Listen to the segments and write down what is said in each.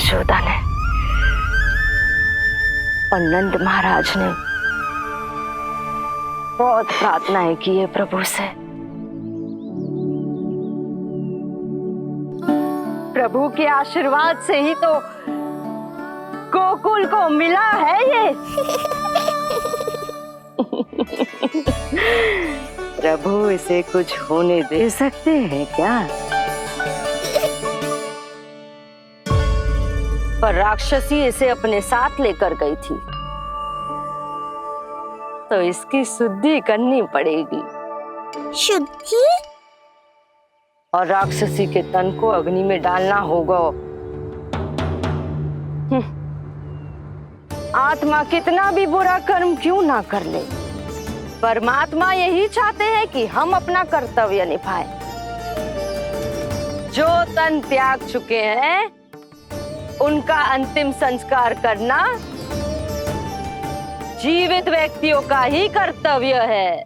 यशोदा ने और नंद महाराज ने बहुत प्रार्थनाएं की है प्रभु से। प्रभु के आशीर्वाद से ही तो गोकुल को मिला है ये। प्रभु इसे कुछ होने दे सकते हैं क्या? पर राक्षसी इसे अपने साथ लेकर गई थी, तो इसकी शुद्धि करनी पड़ेगी। शुद्धि? और राक्षसी के तन को अग्नि में डालना होगा। आत्मा कितना भी बुरा कर्म क्यों ना कर ले, परमात्मा यही चाहते हैं कि हम अपना कर्तव्य निभाएं। जो तन त्याग चुके हैं उनका अंतिम संस्कार करना जीवित व्यक्तियों का ही कर्तव्य है।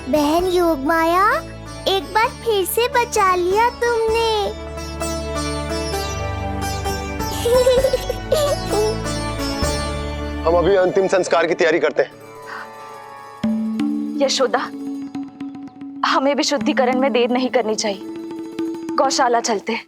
बहन योगमाया, एक बार फिर से बचा लिया तुमने। हम अभी अंतिम संस्कार की तैयारी करते हैं। यशोदा, हमें भी शुद्धिकरण में देर नहीं करनी चाहिए। गौशाला चलते हैं।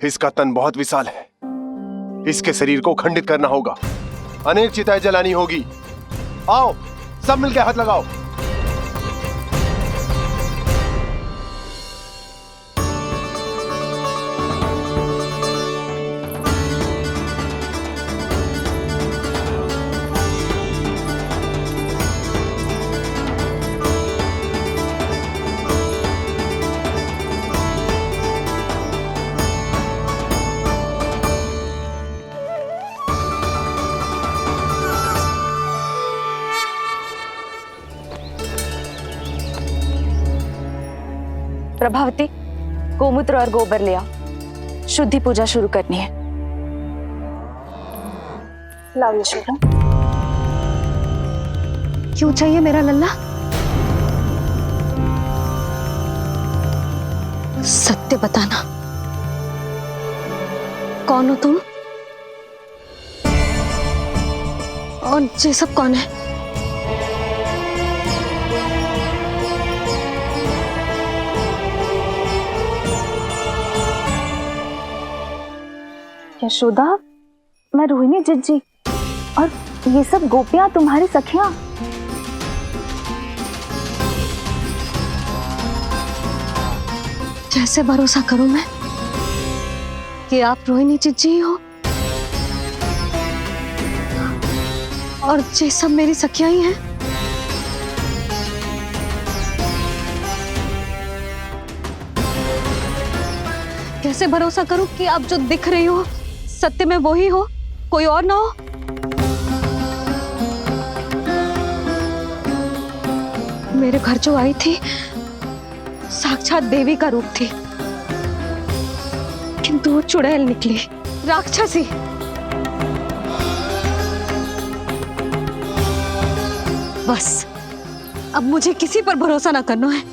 इसका तन बहुत विशाल है, इसके शरीर को खंडित करना होगा, अनेक चिताएं जलानी होगी। आओ सब मिलकर हाथ लगाओ। प्रभावती, गोमूत्र और गोबर ले आओ। शुद्धि पूजा शुरू करनी है। लाओ यशोदा। क्यों चाहिए मेरा लल्ला? सत्य बताना, कौन हो तुम और ये सब कौन है? यशोदा, मैं रोहिणी जिज्जी और ये सब गोपियां तुम्हारी सखियां। कैसे भरोसा करूं मैं कि आप रोहिणी जिज्जी हो और ये सब मेरी सखियां ही हैं? कैसे भरोसा करूं कि आप जो दिख रही हो सत्य में वो ही हो, कोई और ना हो? मेरे घर जो आई थी साक्षात देवी का रूप थी, किंतु वो चुड़ैल निकली, राक्षसी। बस अब मुझे किसी पर भरोसा ना करना है।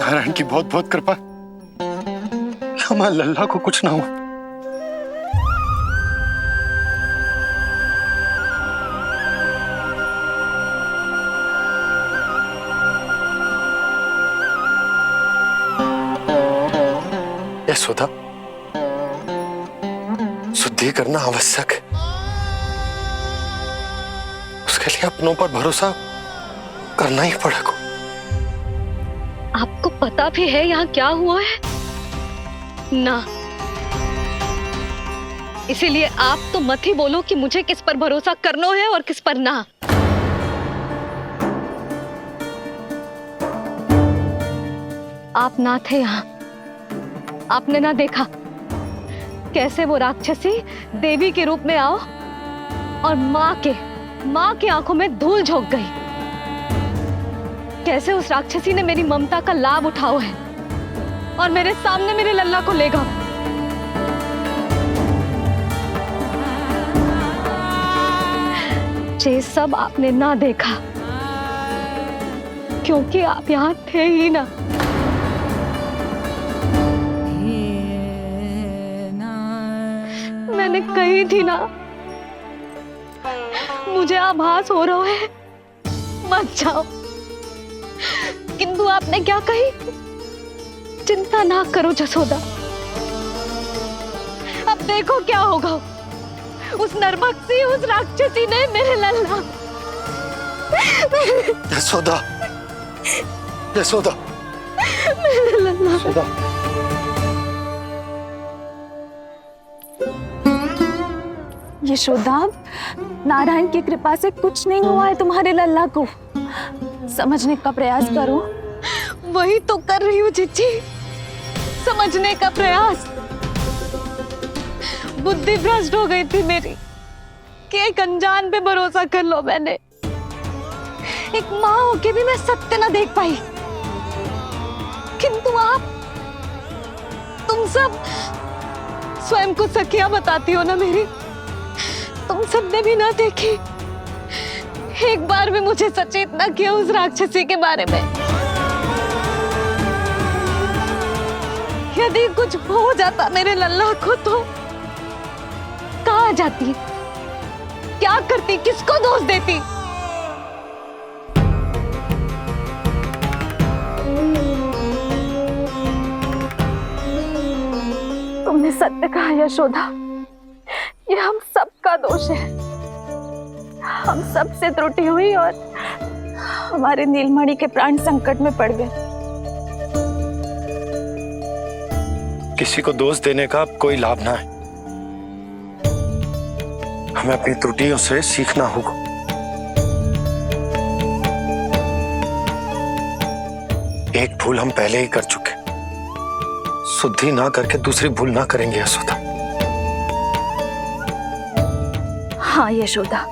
नारायण की बहुत बहुत कृपा, हमारे लल्ला को कुछ ना हो। यशोदा, शुद्धि करना आवश्यक है। उसके लिए अपनों पर भरोसा करना ही पड़ेगा। आपको पता भी है यहाँ क्या हुआ है ना, इसीलिए आप तो मत ही बोलो कि मुझे किस पर भरोसा करना है और किस पर ना। आप ना थे यहाँ, आपने ना देखा कैसे वो राक्षसी देवी के रूप में आओ और माँ के आंखों में धूल झोंक गई। कैसे उस राक्षसी ने मेरी ममता का लाभ उठाओ है और मेरे सामने मेरे लल्ला को ले गया। ये सब आपने ना देखा क्योंकि आप यहाँ थे ही ना। मैंने कही थी ना, मुझे आभास हो रहा है मत जाओ, किंतु आपने क्या कही? चिंता ना करो जसोदा, अब देखो क्या होगा। उस नरभक्षी, उस राक्षसी ने मेरे लल्ला। यशोदा, यशोदा, मेरे लल्ला। यशोदा। यशोदा, नारायण की कृपा से कुछ नहीं हुआ है तुम्हारे लल्ला को। समझने का प्रयास करो। वही तो कर रही हूँ चिच्ची, समझने का प्रयास। बुद्धि भ्रष्ट हो गई थी मेरी कि एक अनजान पे भरोसा कर लो मैंने। एक माँ होके भी मैं सत्य ना देख पाई, किंतु आप, तुम सब स्वयं को सखिया बताती हो ना मेरी, तुम सबने भी ना देखी। एक बार भी मुझे सचेत ना किया उस राक्षसी के बारे में। यदि कुछ हो जाता मेरे लल्ला को तो कहाँ जाती, क्या करती, किसको दोष देती? तुमने सत्य कहा यशोदा, ये हम सबका दोष है। हम सब से त्रुटि हुई और हमारे नीलमणि के प्राण संकट में पड़ गए। किसी को दोष देने का कोई लाभ ना है। हमें अपनी त्रुटियों से सीखना होगा। एक भूल हम पहले ही कर चुके, शुद्धि ना करके दूसरी भूल ना करेंगे यशोदा। हाँ यशोदा,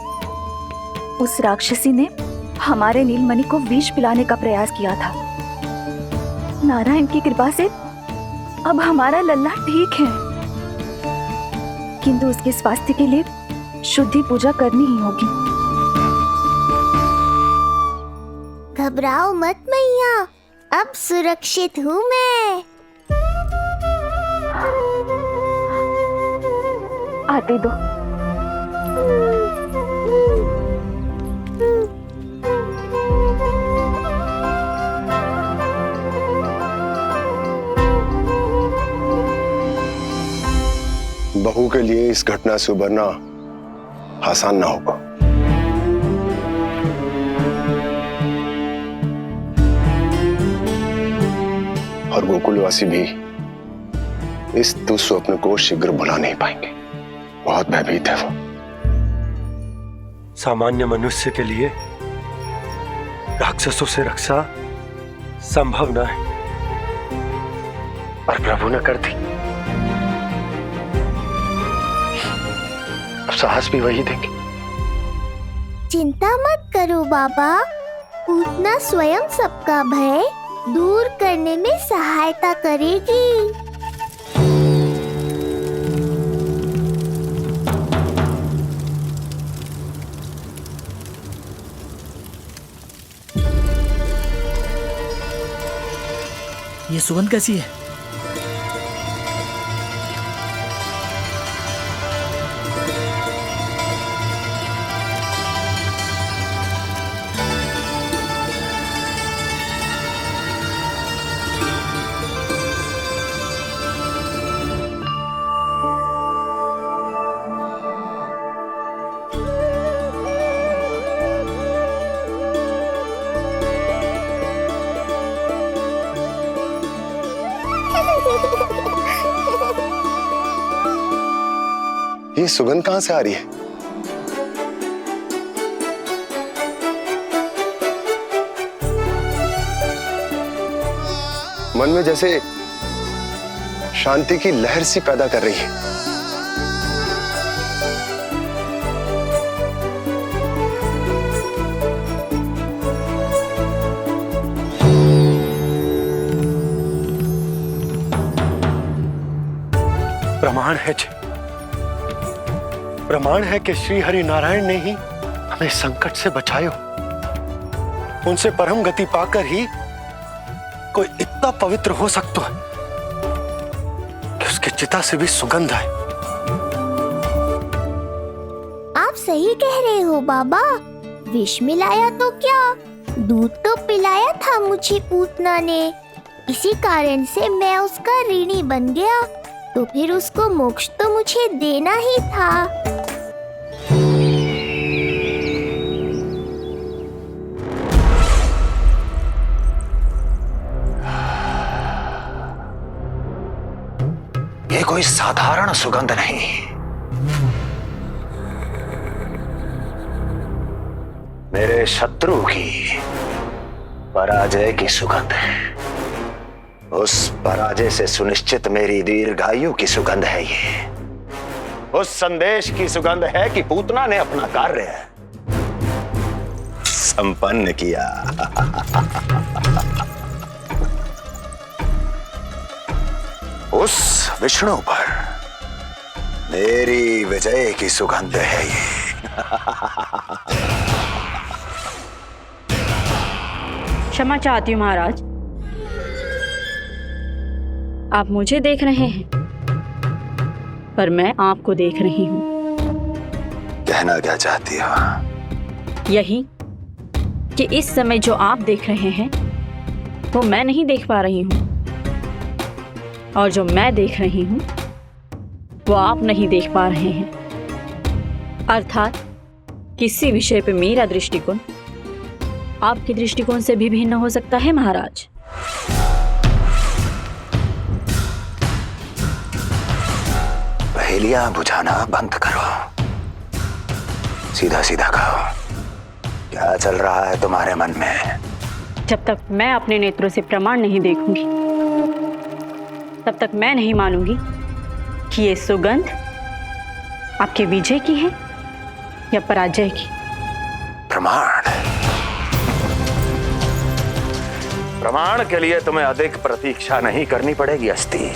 उस राक्षसी ने हमारे नीलमणि को विष पिलाने का प्रयास किया था। नारायण की कृपा से अब हमारा लल्ला ठीक है, किंतु उसके स्वास्थ्य के लिए शुद्धि पूजा करनी ही होगी। घबराओ मत मैया, अब सुरक्षित हूँ मैं। आती दो। बहू के लिए इस घटना से उबरना आसान ना होगा। और गोकुलवासी भी इस दुस्वप्न को शीघ्र भुला नहीं पाएंगे। बहुत भयभीत है वो। सामान्य मनुष्य के लिए राक्षसों से रक्षा संभव न है, पर प्रभु ने कर दी। अब साहस भी वही देंगे। चिंता मत करो बाबा, पूतना स्वयं सबका भय दूर करने में सहायता करेगी। ये सुगंध कैसी है? ये सुगंध कहां से आ रही है? मन में जैसे शांति की लहर सी पैदा कर रही है। प्रमाण है कि श्री हरि नारायण ने ही हमें संकट से बचायो। उनसे परम गति पाकर ही कोई इतना पवित्र हो सकता है कि उसके चिता से भी सुगंध आए। आप सही कह रहे हो बाबा। विष मिलाया तो क्या, दूध तो पिलाया था मुझे पूतना ने। इसी कारण से मैं उसका ऋणी बन गया। तो फिर उसको मोक्ष तो मुझे देना ही था। ये कोई साधारण सुगंध नहीं, मेरे शत्रु की पराजय की सुगंध है। उस पराजय से सुनिश्चित मेरी दीर्घायु की सुगंध है ये। उस संदेश की सुगंध है कि पूतना ने अपना कार्य संपन्न किया। उस विष्णु पर मेरी विजय की सुगंध है ये। क्षमा चाहती हूँ महाराज, आप मुझे देख रहे हैं पर मैं आपको देख रही हूँ। कहना क्या चाहती हो? यही कि इस समय जो आप देख रहे हैं वो मैं नहीं देख पा रही हूँ, और जो मैं देख रही हूँ वो आप नहीं देख पा रहे हैं। अर्थात किसी विषय पे मेरा दृष्टिकोण आपके दृष्टिकोण से भी भिन्न हो सकता है महाराज। पहेलियां बुझाना बंद करो, सीधा सीधा कहो, क्या चल रहा है तुम्हारे मन में? जब तक मैं अपने नेत्रों से प्रमाण नहीं देखूंगी तब तक मैं नहीं मानूंगी कि ये सुगंध आपके विजय की है या पराजय की। प्रमाण के लिए तुम्हें अधिक प्रतीक्षा नहीं करनी पड़ेगी अस्ति।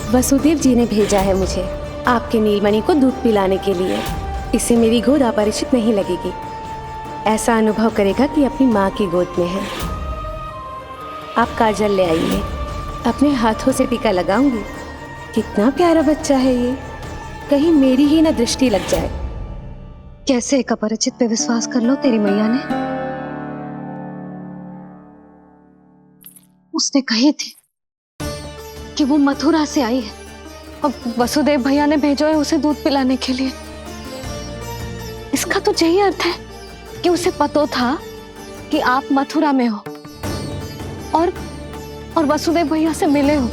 वसुदेव जी ने भेजा है मुझे आपके नीलमणि को दूध पिलाने के लिए। इससे मेरी गोद अपरिचित नहीं लगेगी। ऐसा अनुभव करेगा कि अपनी माँ की गोद में है। आप काजल ले आइए, अपने हाथों से टीका लगाऊंगी। कितना प्यारा बच्चा है ये, कहीं मेरी ही ना दृष्टि लग जाए। कैसे एक अपरिचित पे विश्वास कर लो तेरी मैया ने? उसने कही थी कि वो मथुरा से आई है और वसुदेव भैया ने भेजा है उसे दूध पिलाने के लिए। इसका तो यही अर्थ है कि उसे पता था कि आप मथुरा में हो और वसुदेव भैया से मिले हो।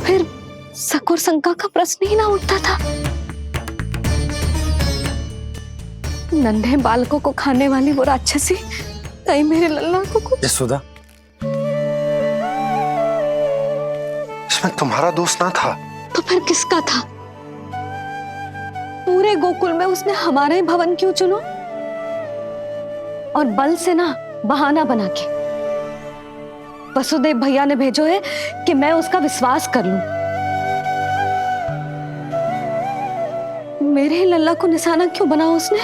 फिर शक और शंका का प्रश्न ही ना उठता था। नन्हे बालकों को खाने वाली वो राक्षसी कहीं मेरे लल्ला को कुछ। यशोदा, इसमें तुम्हारा दोष ना था। तो फिर किसका था? पूरे गोकुल में उसने हमारा ही भवन क्यों चुना? और बल से ना बहाना बना के वसुदेव भैया ने भेजो है कि मैं उसका विश्वास कर लूं। मेरे ही लल्ला को निशाना क्यों बनाया उसने?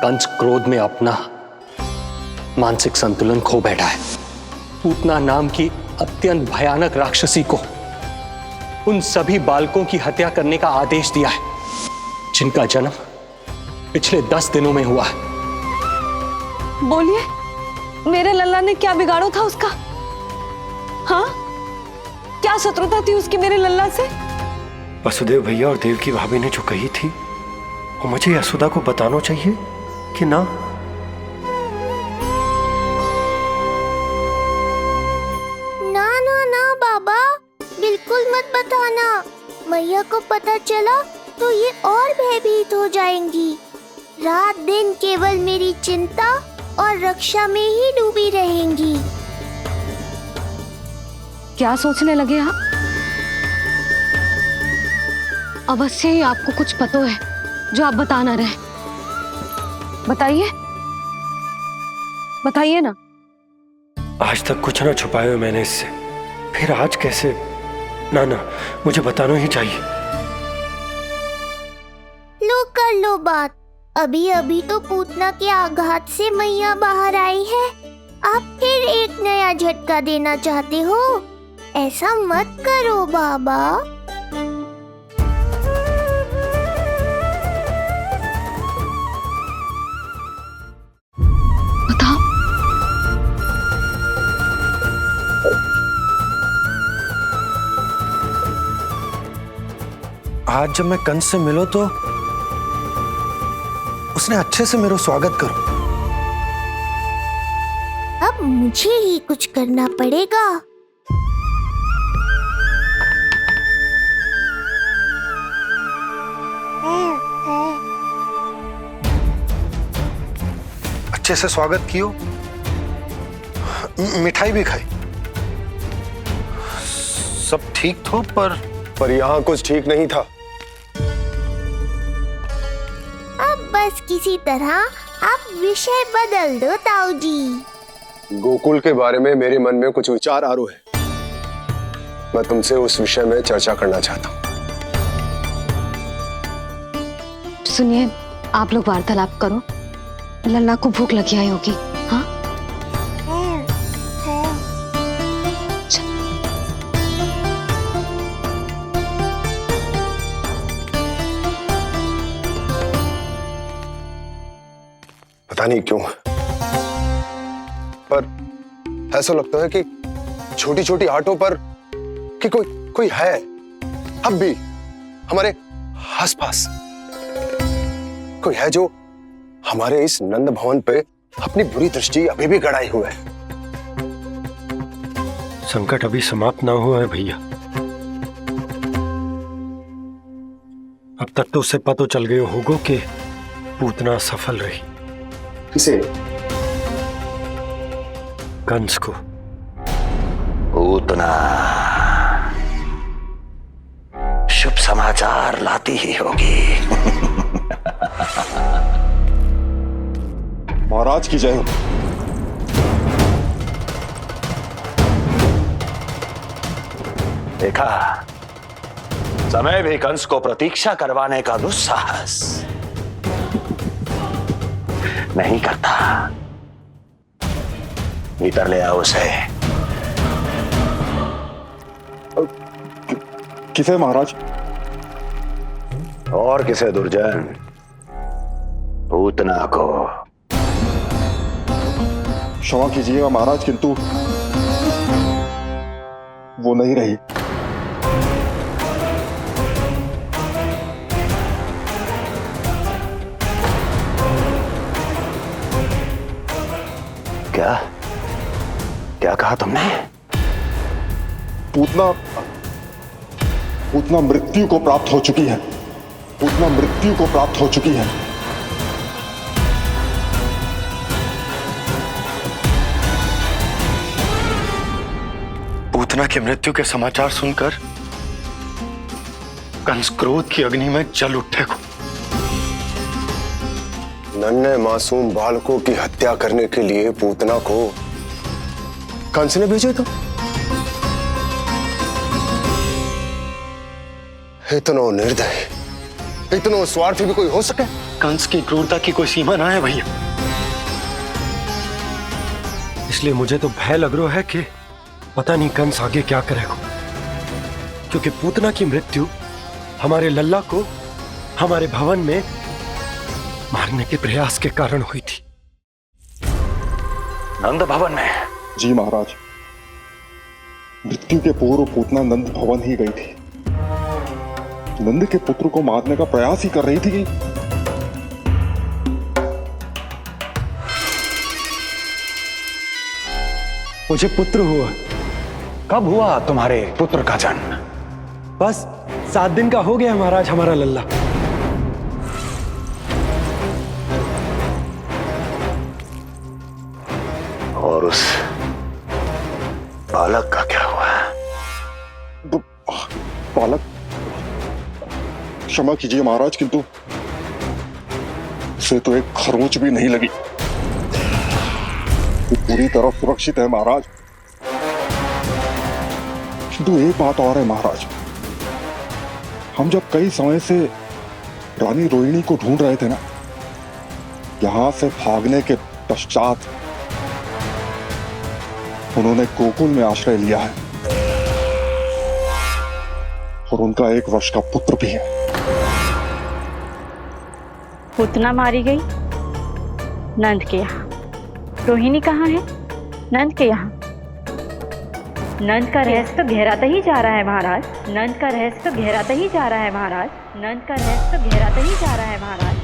कंस क्रोध में अपना मानसिक संतुलन खो बैठा है। पूतना नाम की अत्यंत भयानक राक्षसी को उन सभी बालकों की हत्या करने का आदेश दिया है जिनका जन्म पिछले 10 दिनों में हुआ है। बोलिए, मेरे लल्ला ने क्या बिगाड़ो था उसका? हाँ, क्या शत्रुता थी उसकी मेरे लल्ला से? वसुदेव भैया और देवकी भाभी ने जो कही थी वो मुझे यशोदा को बताना चाहिए कि ना? ना ना ना बाबा, बिल्कुल मत बताना। मैया को पता चला तो ये और भयभीत हो जाएंगी। रात दिन केवल मेरी चिंता और रक्षा में ही डूबी रहेंगी। क्या सोचने लगे आप? अवश्य ही आपको कुछ पता है जो आप बता ना रहे। बताइए, बताइए ना। आज तक कुछ ना छुपाया है मैंने इससे, फिर आज कैसे? ना ना, मुझे बताना ही चाहिए। लो कर लो बात। अभी अभी तो पूतना के आघात से मैया बाहर आई है, आप फिर एक नया झटका देना चाहते हो? ऐसा मत करो बाबा। बताओ। आज जब मैं कंस से मिलो तो उसने अच्छे से मेरा स्वागत करो। अब मुझे ही कुछ करना पड़ेगा। अच्छे से स्वागत कियो, मिठाई भी खाई, सब ठीक तो, पर यहाँ कुछ ठीक नहीं था। अब बस किसी तरह आप विषय बदल दो ताऊ जी। गोकुल के बारे में मेरे मन में कुछ विचार आ रहे हैं। मैं तुमसे उस विषय में चर्चा करना चाहता हूँ। सुनिए, आप लोग वार्तालाप करो। लल्ला को भूख लगी आई होगी। हाँ, पता नहीं क्यों, पर ऐसा लगता है कि छोटी छोटी आटों पर कि कोई है अब भी हमारे आसपास। कोई है जो हमारे इस नंद भवन पे अपनी बुरी दृष्टि अभी भी गड़ाए हुए है। संकट अभी समाप्त ना हुआ है भैया। अब तक तो उससे पता चल गया होगा कि पूतना सफल रही। किसे? कंस को। पूतना शुभ समाचार लाती ही होगी। महाराज की जय हो। देखा, समय भी कंस को प्रतीक्षा करवाने का दुस्साहस नहीं करता। भीतर ले आओ उसे। किसे महाराज? और किसे दुर्जन? पूतना को। क्षमा कीजिएगा महाराज, किंतु वो नहीं रही। क्या क्या कहा तुमने? पूतना मृत्यु को प्राप्त हो चुकी है। पूतना मृत्यु को प्राप्त हो चुकी है। पूतना की मृत्यु के समाचार सुनकर कंस क्रोध की अग्नि में जल उठेगा। नन्हे मासूम बालकों की हत्या करने के लिए पूतना को कंस ने भेजे। तो इतना निर्दय, इतना स्वार्थी भी कोई हो सके? कंस की क्रूरता की कोई सीमा ना है भैया। इसलिए मुझे तो भय लग रहा है कि पता नहीं कंस आगे क्या करेगा, क्योंकि पूतना की मृत्यु हमारे लल्ला को हमारे भवन में मारने के प्रयास के कारण हुई थी। नंद भवन में? जी महाराज, मृत्यु के पूर्व पूतना नंद भवन ही गई थी। नंद के पुत्र को मारने का प्रयास ही कर रही थी। मुझे पुत्र हुआ। कब हुआ तुम्हारे पुत्र का जन्म? बस 7 दिन का हो गया महाराज हमारा लल्ला। और उस बालक का क्या हुआ? बालक, क्षमा कीजिए महाराज, किंतु उसे तो एक खरोंच भी नहीं लगी। वो पूरी तरह सुरक्षित है महाराज। किंतु एक बात और है महाराज, हम जब कई समय से रानी रोहिणी को ढूंढ रहे थे ना, यहां से भागने के पश्चात उन्होंने गोकुल में आश्रय लिया है और उनका 1 वर्ष का पुत्र भी है। पूतना मारी गई नंद के यहाँ। रोहिणी कहाँ है? नंद के यहाँ। नंद का रहस्य तो गहराता ही जा रहा है महाराज। नंद का रहस्य तो गहराता ही जा रहा है महाराज। नंद का रहस्य तो गहराता ही जा रहा है महाराज।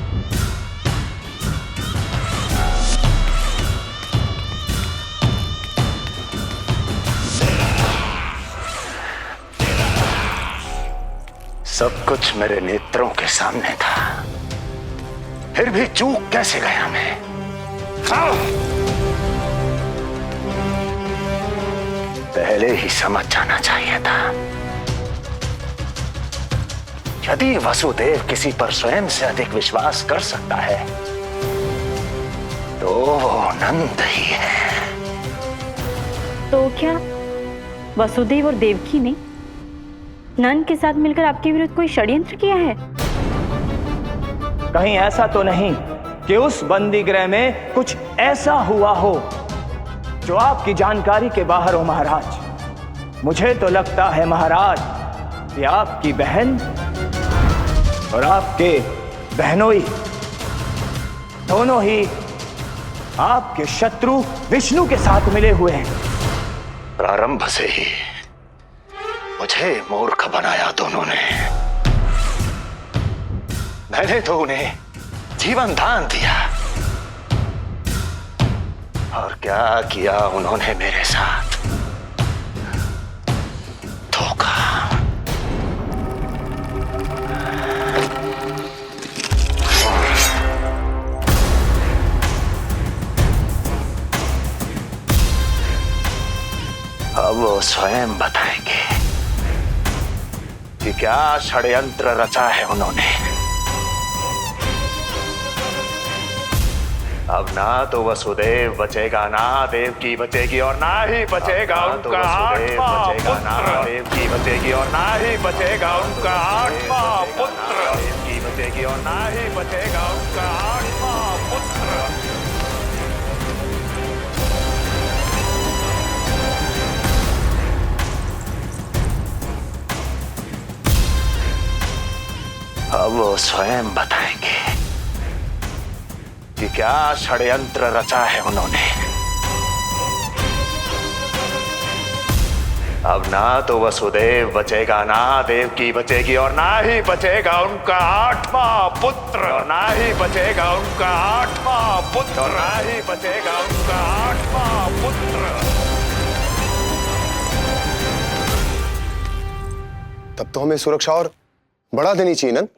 सब कुछ मेरे नेत्रों के सामने था, फिर भी चूक कैसे गया मैं? पहले ही समझ जाना चाहिए था। यदि वसुदेव किसी पर स्वयं से अधिक विश्वास कर सकता है तो वो नंद ही है। तो क्या वसुदेव और देवकी ने नंद के साथ मिलकर आपके विरुद्ध कोई षड्यंत्र किया है? कहीं ऐसा तो नहीं कि उस बंदी गृह में कुछ ऐसा हुआ हो जो आपकी जानकारी के बाहर हो महाराज। मुझे तो लगता है महाराज कि आपकी बहन और आपके बहनोई दोनों ही आपके शत्रु विष्णु के साथ मिले हुए हैं। प्रारंभ से ही मुझे मूर्ख बनाया दोनों ने। मैंने तो उन्हें जीवन दान दिया, और क्या किया उन्होंने मेरे साथ? धोखा। अब वो स्वयं बताएंगे कि क्या षड्यंत्र रचा है उन्होंने। अब ना तो वसुदेव बचेगा, ना देवकी बचेगी, और ना ही बचेगा उनका आठवां पुत्र। ना देवकी बचेगी और ना ही बचेगा उनका आठवां पुत्र। देवकी बचेगी और ना ही बचेगा उनका आठवां पुत्र। अब वो स्वयं बताएंगे कि क्या षड्यंत्र रचा है उन्होंने। अब ना तो वसुदेव बचेगा, ना देवकी बचेगी, और ना ही बचेगा उनका आठवां पुत्र। और ना ही बचेगा उनका आठवां पुत्र। और ना ही बचेगा उनका आठवां पुत्र। तब तो हमें सुरक्षा और बढ़ा देनी चाहिए नंद।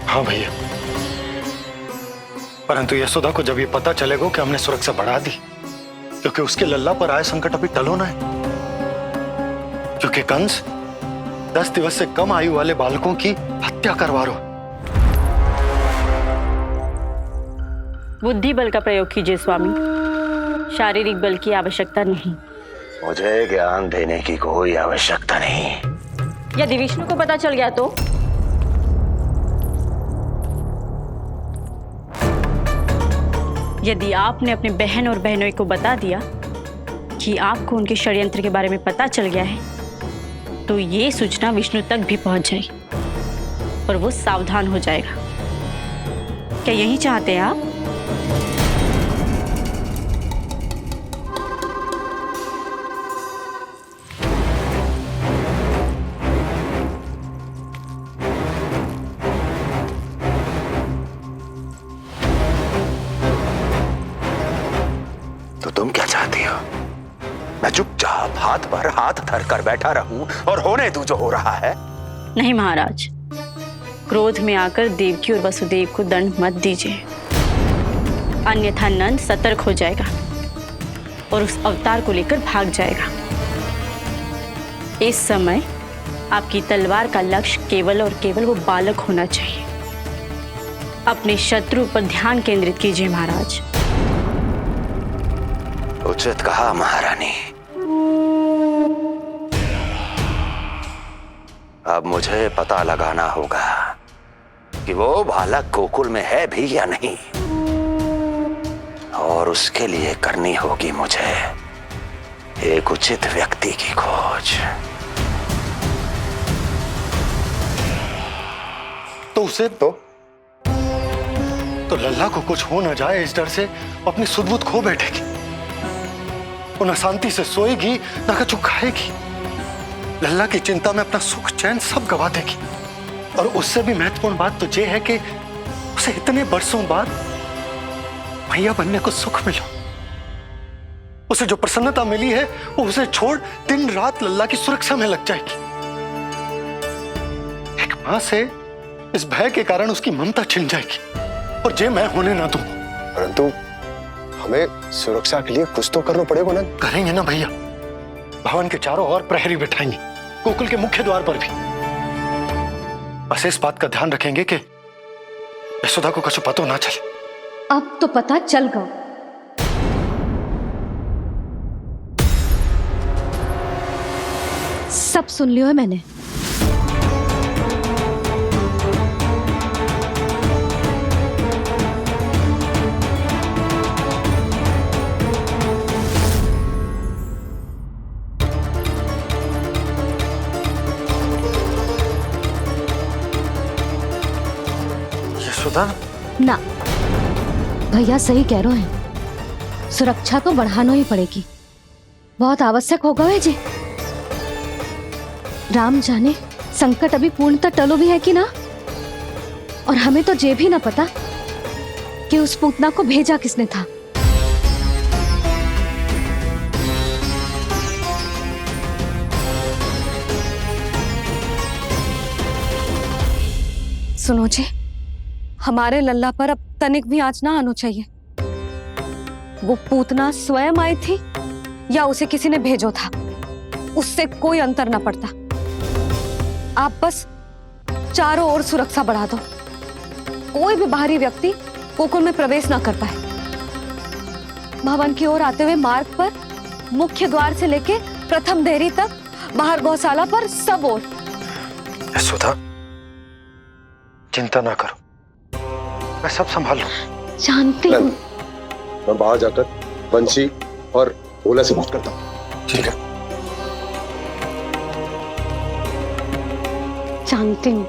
हाँ भैया, परंतु यशोदा को जब ये पता चलेगा कि हमने सुरक्षा बढ़ा दी, क्योंकि उसके लल्ला पर आए संकट अभी टल होना है। क्योंकि कंस 10 दिवस से कम आयु वाले बालकों की हत्या करवा रहा। बुद्धि बल का प्रयोग कीजिए स्वामी, शारीरिक बल की आवश्यकता नहीं। मुझे ज्ञान देने की कोई आवश्यकता नहीं। यदि विष्णु को पता चल गया तो? यदि आपने अपने बहन और बहनों को बता दिया कि आपको उनके षड्यंत्र के बारे में पता चल गया है, तो ये सूचना विष्णु तक भी पहुंच जाएगी और वो सावधान हो जाएगा। क्या यही चाहते हैं आप? तो तुम क्या चाहती हो? मैं चुपचाप हाथ पर हाथ धर कर बैठा रहूं और होने दूं जो हो रहा है? नहीं महाराज, क्रोध में आकर देवकी और वसुदेव को दंड मत दीजिए, अन्यथा नंद सतर्क हो जाएगा और उस अवतार को लेकर भाग जाएगा। इस समय आपकी तलवार का लक्ष्य केवल और केवल वो बालक होना चाहिए। अपने शत्रु पर ध्यान केंद्रित कीजिए महाराज। उचित कहा महारानी। अब मुझे पता लगाना होगा कि वो बालक गोकुल में है भी या नहीं, और उसके लिए करनी होगी मुझे एक उचित व्यक्ति की खोज। तो उसे तो लल्ला को कुछ हो ना जाए इस डर से अपनी सुध-बुध खो बैठेगी। वो न शांति से सोएगी न कुछ खाएगी। लल्ला की चिंता में अपना सुख चैन सब गवा देगी। और उससे भी महत्वपूर्ण बात तो ये है कि उसे इतने बरसों बाद मैया बनने को सुख मिला। उसे जो प्रसन्नता मिली है वो उसे छोड़ दिन रात लल्ला की सुरक्षा में लग जाएगी। एक मां से इस भय के कारण उसकी ममता छिन जाएगी, और जे मैं होने ना दूं। परंतु हमें सुरक्षा के लिए कुछ तो करना पड़ेगा ना। करेंगे ना भैया। भवन के चारों ओर प्रहरी बिठाएंगे, गोकुल के मुख्य द्वार पर भी। बस इस बात का ध्यान रखेंगे कि यशोदा को कुछ पता ना चले। अब तो पता चल गया। सब सुन लियो है मैंने। यशोदा ना, भैया सही कह रहे हैं। सुरक्षा तो बढ़ाना ही पड़ेगी, बहुत आवश्यक होगा वे जी। राम जाने संकट अभी पूर्णतः टलो भी है कि ना, और हमें तो ये भी ना पता कि उस पूतना को भेजा किसने था। सुनो जी, हमारे लल्ला पर अब तनिक भी आंच ना आना चाहिए। वो पूतना स्वयं आई थी या उसे किसी ने भेजो था, उससे कोई अंतर ना पड़ता। आप बस चारों ओर सुरक्षा बढ़ा दो, कोई भी बाहरी व्यक्ति गोकुल में प्रवेश ना कर पाए। भवन की ओर आते हुए मार्ग पर मुख्य द्वार से लेके प्रथम देहरी तक, बाहर गौशाला पर, सब ओर। यशोदा चिंता ना करो, मैं सब संभाल लूं। जानती हूँ। मैं बाहर जाकर बंसी और ओला से बात करता हूँ। ठीक है। जानती हूँ,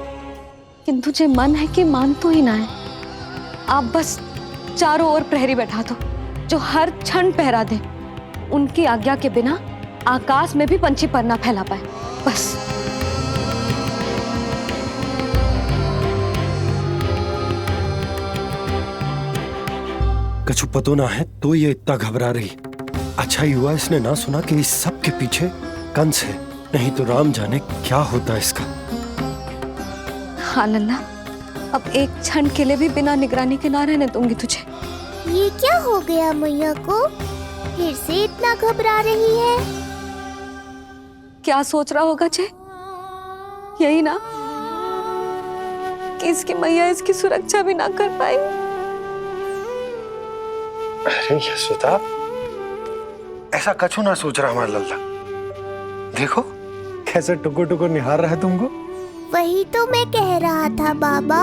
किंतु जे मन है कि मान तो ही ना है। आप बस चारों ओर प्रहरी बैठा दो, जो हर क्षण पहरा दे। उनकी आज्ञा के बिना आकाश में भी पंछी पर ना फैला पाए, बस। कछु पतो ना है तो ये इतना घबरा रही। अच्छा ही हुआ इसने ना सुना कि इस सब के पीछे कंस है, नहीं तो राम जाने क्या होता इसका। हाँ लल्ला, अब एक क्षण के लिए भी बिना निगरानी के ना रहने दूंगी तुझे। ये क्या हो गया मैया को? फिर से इतना घबरा रही है। क्या सोच रहा होगा जे? यही ना कि इसकी मैया इसकी सुरक्षा भी ना कर पाई। अरे यशोदा, ऐसा कछु ना सोच रहा हमारा लल्ला। देखो कैसे टुकुर टुकुर निहार रहा है तुमको। वही तो मैं कह रहा था बाबा।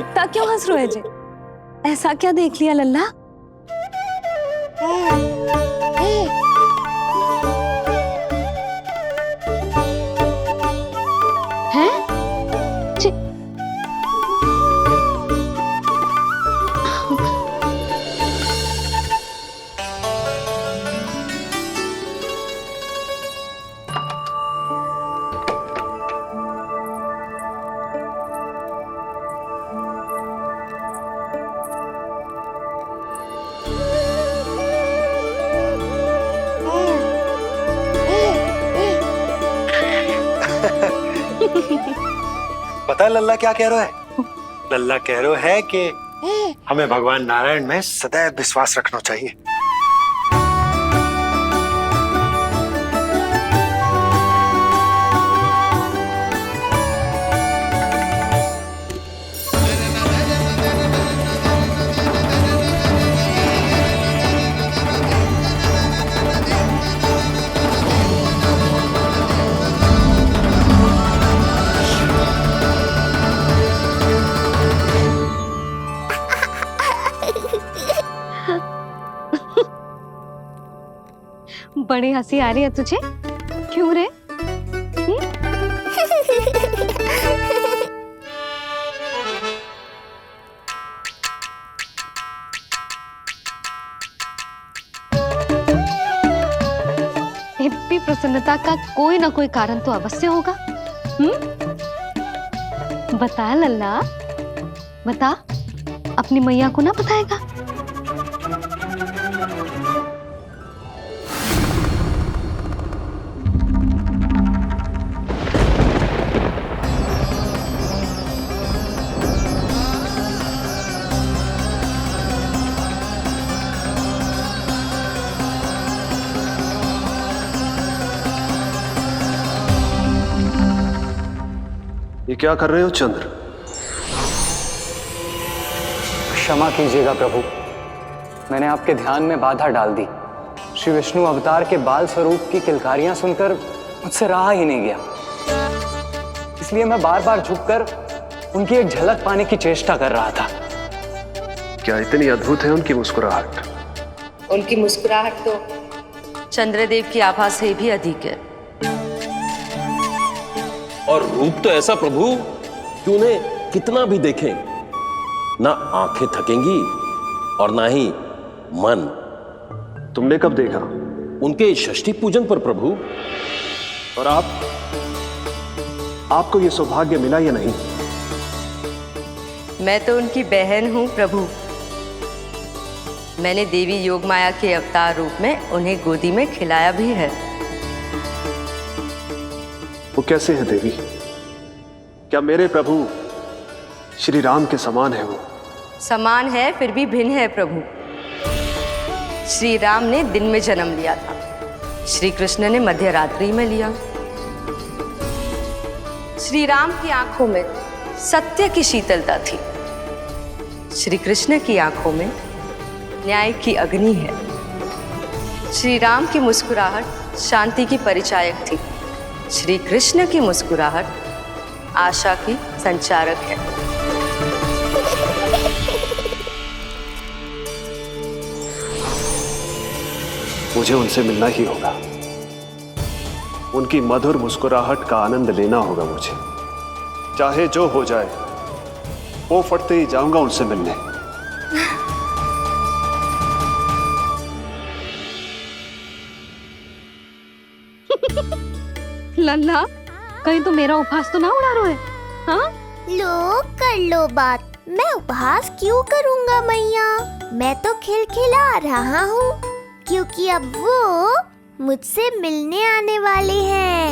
इतना क्यों हंस रहे जे? ऐसा क्या देख लिया लल्ला? हैं? पता है लल्ला क्या कह रहा है? लल्ला कह रहा है कि हमें भगवान नारायण में सदैव विश्वास रखना चाहिए। बड़ी हंसी आ रही है तुझे, क्यों रे? इतनी प्रसन्नता का कोई ना कोई कारण तो अवश्य होगा। बता लल्ला, बता, अपनी मैया को ना बताएगा? ये क्या कर रहे हो चंद्र? क्षमा कीजिएगा प्रभु, मैंने आपके ध्यान में बाधा डाल दी। श्री विष्णु अवतार के बाल स्वरूप की किलकारियां सुनकर मुझसे रहा ही नहीं गया, इसलिए मैं बार बार झुककर उनकी एक झलक पाने की चेष्टा कर रहा था। क्या इतनी अद्भुत है उनकी मुस्कुराहट? उनकी मुस्कुराहट तो चंद्रदेव की आभा से भी अधिक है। और रूप तो ऐसा प्रभु कि उन्हें कितना भी देखें ना आंखें थकेंगी और ना ही मन। तुमने कब देखा? उनके षष्ठी पूजन पर प्रभु। और आपको ये सौभाग्य मिला या नहीं? मैं तो उनकी बहन हूँ प्रभु। मैंने देवी योगमाया के अवतार रूप में उन्हें गोदी में खिलाया भी है। वो कैसे है देवी? क्या मेरे प्रभु श्री राम के समान है वो? समान है फिर भी भिन्न है प्रभु। श्री राम ने दिन में जन्म लिया था, श्री कृष्ण ने मध्य रात्रि में लिया। श्री राम की आंखों में सत्य की शीतलता थी, श्री कृष्ण की आंखों में न्याय की अग्नि है। श्री राम की मुस्कुराहट शांति की परिचायक थी, श्री कृष्ण की मुस्कुराहट आशा की संचारक है। मुझे उनसे मिलना ही होगा, उनकी मधुर मुस्कुराहट का आनंद लेना होगा मुझे। चाहे जो हो जाए, वो फटते ही जाऊंगा उनसे मिलने। लल्ला, कहीं तो मेरा उपहास तो ना उड़ा रहे है? हाँ? लो कर लो बात, मैं उपहास क्यों करूँगा मैया? मैं तो खिलखिला रहा हूँ क्योंकि अब वो मुझसे मिलने आने वाले हैं।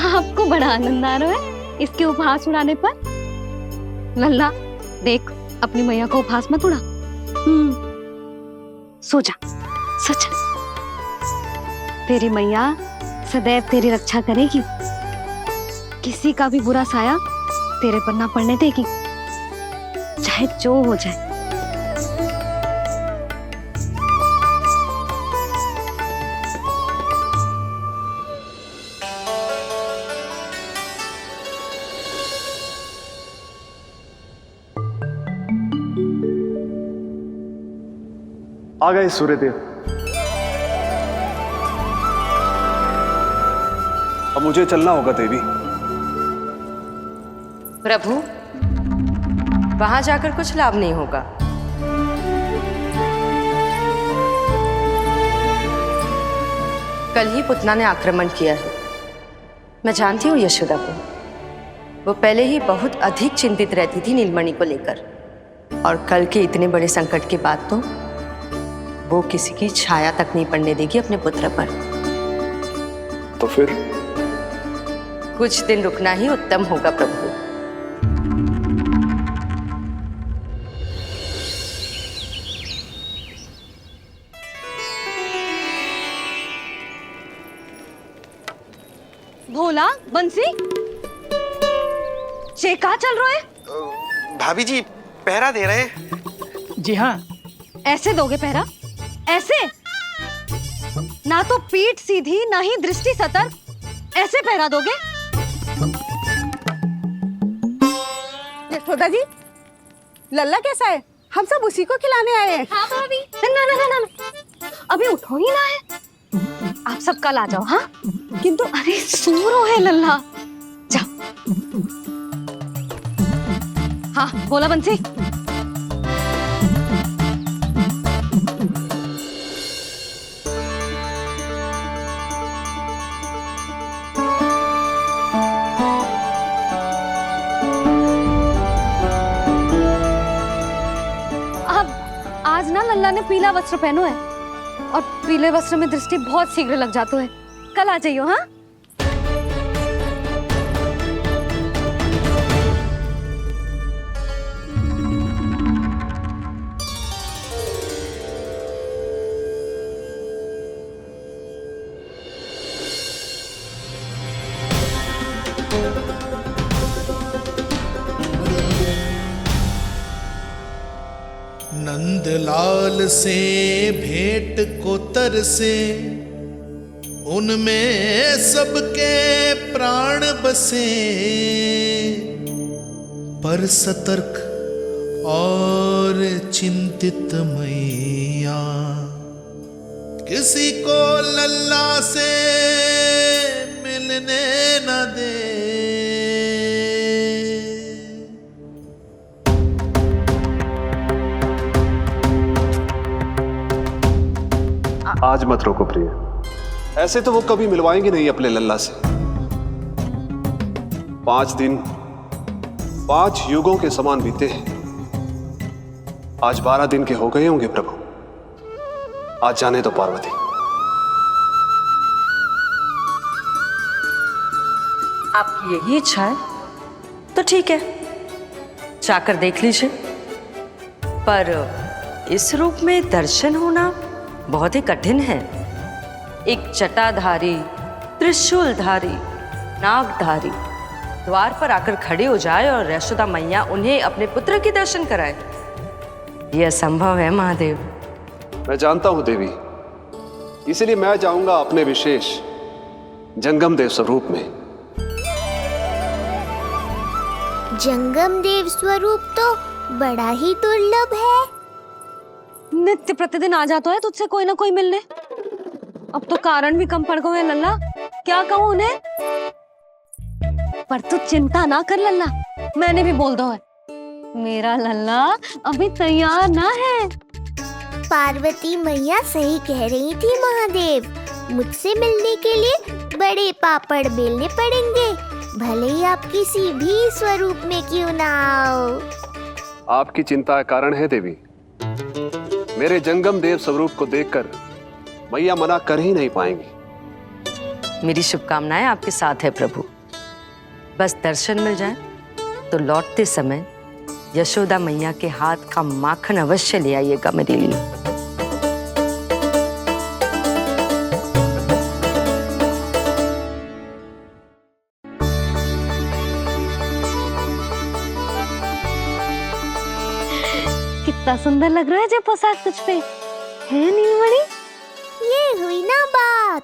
आपको बड़ा आनंद आ रहा है इसके उपहास उड़ाने पर? लल्ला देख, अपनी मैया को उपहास मत उड़ा। सो जा, सच तेरी मैया सदैव तेरी रक्षा करेगी, किसी का भी बुरा साया तेरे पर ना पड़ने देगी, चाहे जो हो जाए। आ गए सूर्यदेव। अब मुझे चलना होगा देवी। प्रभु, वहां जाकर कुछ लाभ नहीं होगा। कल ही पुतना ने आक्रमण किया है। मैं जानती हूँ यशोदा को। वो पहले ही बहुत अधिक चिंतित रहती थी नीलमणि को लेकर, और कल के इतने बड़े संकट के बाद तो वो किसी की छाया तक नहीं पड़ने देगी अपने पुत्र पर। तो फिर कुछ दिन रुकना ही उत्तम होगा प्रभु। भोला, बंसी, ये क्या चल रहा है? भाभी जी पहरा दे रहे हैं। जी हाँ। ऐसे दोगे पहरा? ऐसे? ना तो पीठ सीधी ना ही दृष्टि सतर्क, ऐसे पहरा दोगे? यशोदा जी, लल्ला कैसा है? हम सब उसी को खिलाने आए हैं। हाँ भाभी। ना, अभी उठो ही ना है। आप सब कल आ जाओ। हाँ, किंतु अरे सूरो है लल्ला। जाओ। हाँ बोला बंसी। आज ना लल्ला ने पीला वस्त्र पहनो है, और पीले वस्त्र में दृष्टि बहुत शीघ्र लग जाती है। कल आ जाइयो। हाँ, नंदलाल से भेंट को तरसे, उनमें सबके प्राण बसे, पर सतर्क और चिंतित मैया किसी को लल्ला से मिलने न दे। आज मत रोको प्रिय, ऐसे तो वो कभी मिलवाएंगे नहीं अपने लल्ला से। 5 दिन 5 युगों के समान बीते हैं। आज 12 दिन के हो गए होंगे प्रभु। आज जाने दो पार्वती। आपकी यही इच्छा है तो ठीक है, जाकर देख लीजिए। पर इस रूप में दर्शन होना बहुत ही कठिन है। एक जटाधारी, त्रिशूलधारी, नागधारी द्वार पर आकर खड़े हो जाए और यशोदा मैया उन्हें अपने पुत्र के दर्शन कराए, यह असंभव है महादेव। मैं जानता हूं देवी, इसलिए मैं जाऊंगा अपने विशेष जंगम देव स्वरूप में। जंगम देव स्वरूप तो बड़ा ही दुर्लभ है। नित्य प्रतिदिन आ जाता है तुझसे कोई ना कोई मिलने। अब तो कारण भी कम पड़ गए लल्ला, क्या कहूँ उन्हें। पर तू चिंता ना कर लल्ला, मैंने भी बोल दो है, मेरा लल्ला अभी तैयार ना है। पार्वती मैया सही कह रही थी महादेव, मुझसे मिलने के लिए बड़े पापड़ बेलने पड़ेंगे, भले ही आप किसी भी स्वरूप में क्यों ना आओ। आपकी चिंता का कारण है देवी। मेरे जंगम देव स्वरूप को देखकर मैया मना कर ही नहीं पाएंगी। मेरी शुभकामनाएं आपके साथ है प्रभु। बस दर्शन मिल जाए तो लौटते समय यशोदा मैया के हाथ का माखन अवश्य ले आइएगा मेरे लिए। कितना सुंदर लग रहा है जो पोशाक तुझ पे है नीलमणि। ये हुई ना बात,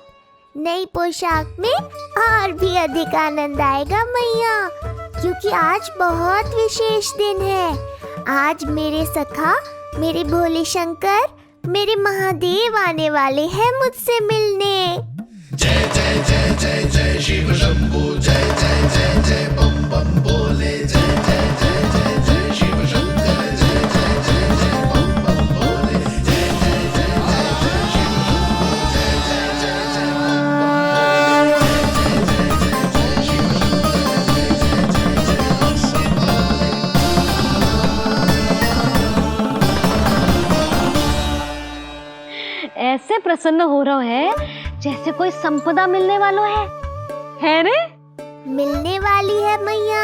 नई पोशाक में और भी अधिक आनंद आएगा मैया, क्योंकि आज बहुत विशेष दिन है। आज मेरे सखा, मेरे भोले शंकर मेरे महादेव आने वाले हैं मुझसे मिलने। जय जय जय जय जय शिव शंभू, जय जय जय जय बम बम बोले, जय जय जय जय जय शिव शंकर, जय जय जय जय बम बम बोले, जय जय जय जय जय शिव शंभू, जय जय जय जय बम बम बोले, जय जय जय जय शिव शंकर, जय जय जय जय ऐसे प्रसन्न हो रहा है जैसे कोई संपदा मिलने वाला है रे? मिलने वाली है मैया,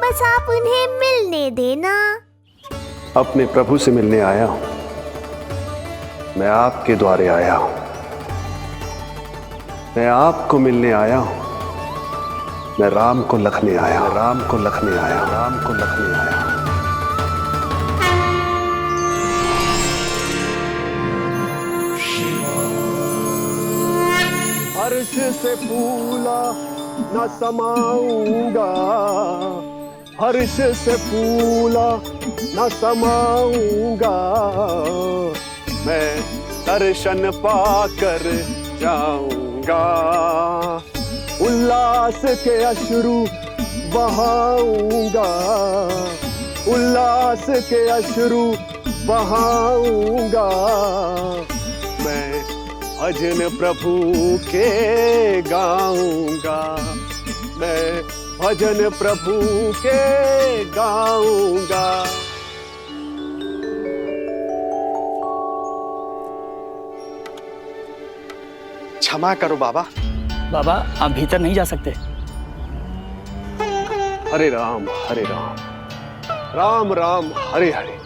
बस आप उन्हें मिलने देना। अपने प्रभु से मिलने आया हूं, मैं आपके द्वारे आया हूं, मैं आपको मिलने आया हूं, मैं राम को लखने आया हूं, राम को लखने आया हूं, राम को लखने आया हूं। हर्ष से फूला न समाऊंगा, हर्ष से फूला न समाऊंगा, मैं दर्शन पाकर जाऊंगा, उल्लास के अश्रु बहाऊंगा, उल्लास के अश्रु बहाऊंगा, मैं भजन प्रभु के गाऊंगा, मैं भजन प्रभु के गाऊंगा। क्षमा करो बाबा। बाबा आप भीतर नहीं जा सकते। हरे राम हरे राम, राम राम हरे हरे।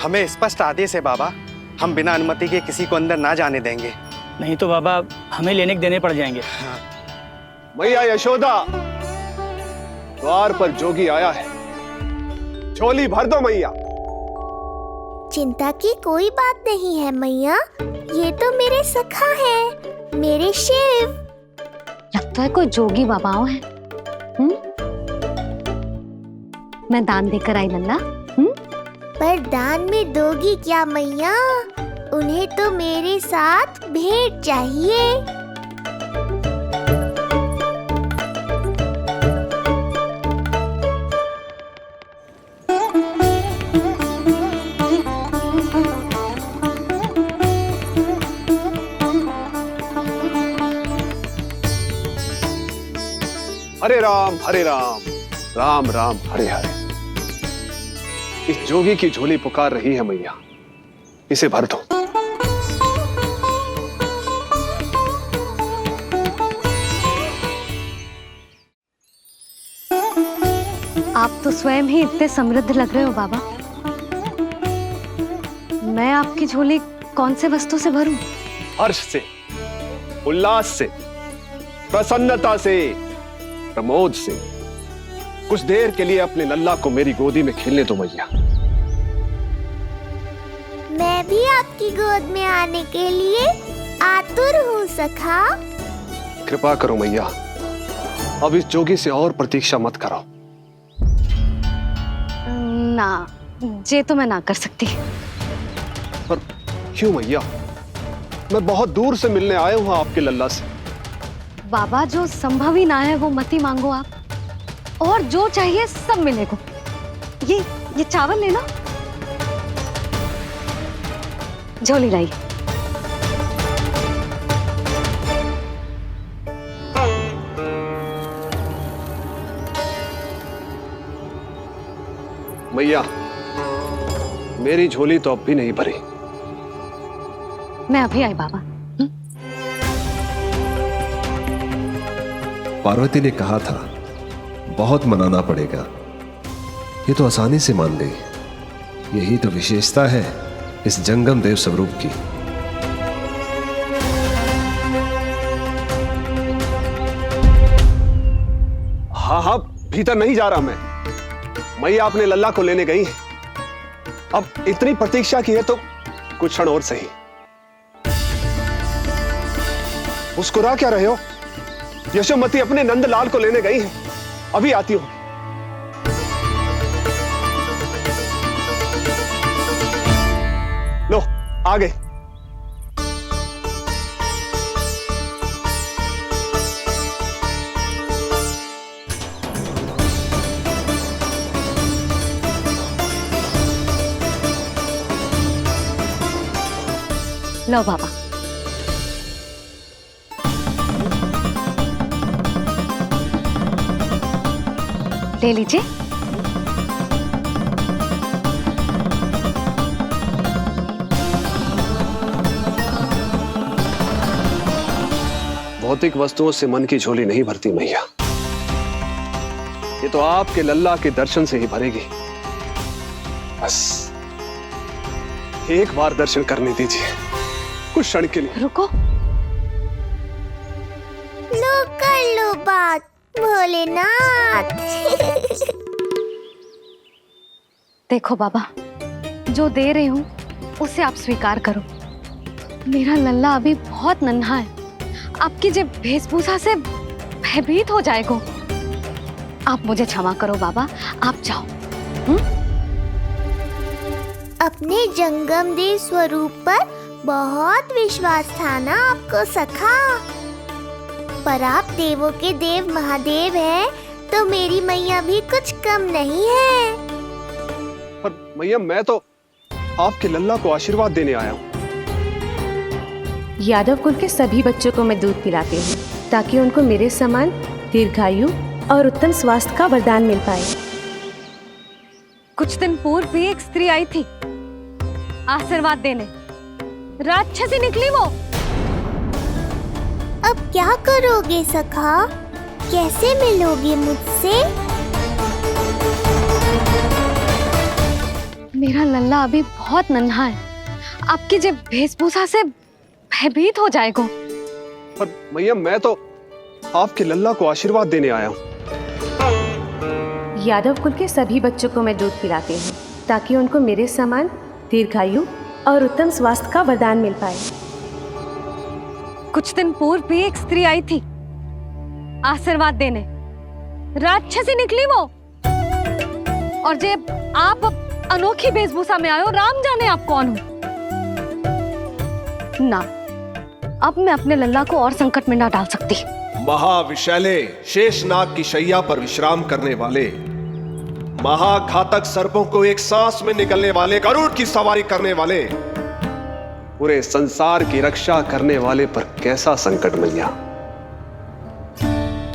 हमें स्पष्ट आदेश है बाबा, हम बिना अनुमति के किसी को अंदर ना जाने देंगे। नहीं तो बाबा हमें लेने के देने पड़ जाएंगे। मैया यशोदा, द्वार पर जोगी आया है, झोली भर दो मैया। चिंता की कोई बात नहीं है मैया, ये तो मेरे सखा है, मेरे शिव। लगता है कोई जोगी बाबाओं है। मैं दान देकर आई लल्ला। पर दान में दोगी क्या मैया? उन्हें तो मेरे साथ भेंट चाहिए। हरे राम हरे राम, राम राम हरे हरे। इस जोगी की झोली पुकार रही है मैया, इसे भर दो। आप तो स्वयं ही इतने समृद्ध लग रहे हो बाबा। मैं आपकी झोली कौन से वस्तु से भरूं? हर्ष से, उल्लास से, प्रसन्नता से, प्रमोद से। कुछ देर के लिए अपने लल्ला को मेरी गोदी में खेलने दो मैया। मैं भी आपकी गोद में आने के लिए आतुर हूँ सखा। कृपा करो मैया, अब इस जोगी से और प्रतीक्षा मत कराओ। ना, ये तो मैं ना कर सकती। पर क्यों मैया? मैं बहुत दूर से मिलने आया हूँ आपके लल्ला से। बाबा जो संभव ही ना है वो मत ही मांगो आप, और जो चाहिए सब मिलेगा। ये चावल लेना, झोली लाई। मैया, मेरी झोली तो अब भी नहीं भरी। मैं अभी आई बाबा। पार्वती ने कहा था बहुत मनाना पड़ेगा, ये तो आसानी से मान गई। यही तो विशेषता है इस जंगम देव स्वरूप की। हाँ हाँ, भीतर नहीं जा रहा मैं। मैया अपने लल्ला को लेने गई है। अब इतनी प्रतीक्षा की है तो कुछ क्षण और सही। मुस्कुरा क्या रहे हो? यशोमती अपने नंदलाल को लेने गई है, अभी आती हूं। लो, आ गए। लो बाबा। ले लीजिए। भौतिक वस्तुओं से मन की झोली नहीं भरती मैया, ये तो आपके लल्ला के दर्शन से ही भरेगी। बस एक बार दर्शन करने दीजिए, कुछ क्षण के लिए। रुको। लो कर लो बात भोलेनाथ। देखो बाबा, जो दे रही हूँ उसे आप स्वीकार करो। मेरा लल्ला अभी बहुत नन्हा है, आपकी जब वेशभूषा से भयभीत हो जाएगा। आप मुझे क्षमा करो बाबा, आप जाओ। अपने जंगम देव स्वरूप पर बहुत विश्वास था ना आपको सखा। पर आप देवों के देव महादेव हैं, तो मेरी मैया भी कुछ कम नहीं है। पर मैया, मैं तो आपके लल्ला को आशीर्वाद देने आया हूँ। यादव कुल के सभी बच्चों को मैं दूध पिलाती हूँ, ताकि उनको मेरे समान दीर्घायु और उत्तम स्वास्थ्य का वरदान मिल पाए। कुछ दिन पूर्व भी एक स्त्री आई थी आशीर्वाद देने, राक्षसी निकली वो। अब क्या करोगे सखा? कैसे मिलोगे मुझसे? मेरा लल्ला अभी बहुत नन्हा है, आपकी जब वेशभूषा से भयभीत हो जाएगा। पर मैया, मैं तो आपके लल्ला को आशीर्वाद देने आया हूँ। यादव कुल के सभी बच्चों को मैं दूध पिलाती हूँ, ताकि उनको मेरे समान दीर्घायु और उत्तम स्वास्थ्य का वरदान मिल पाए। कुछ दिन पूर्व भी एक स्त्री आई थी आशीर्वाद देने, राक्षसी निकली वो। और जब आप अनोखी वेशभूषा में आए हो, राम जाने आप कौन हो ना। अब मैं अपने लल्ला को और संकट में ना डाल सकती। महाविशैले शेषनाग की शैया पर विश्राम करने वाले, महाघातक सर्पों को एक सांस में निकलने वाले, गरुड़ की सवारी करने वाले, पूरे संसार की रक्षा करने वाले पर कैसा संकट मैया।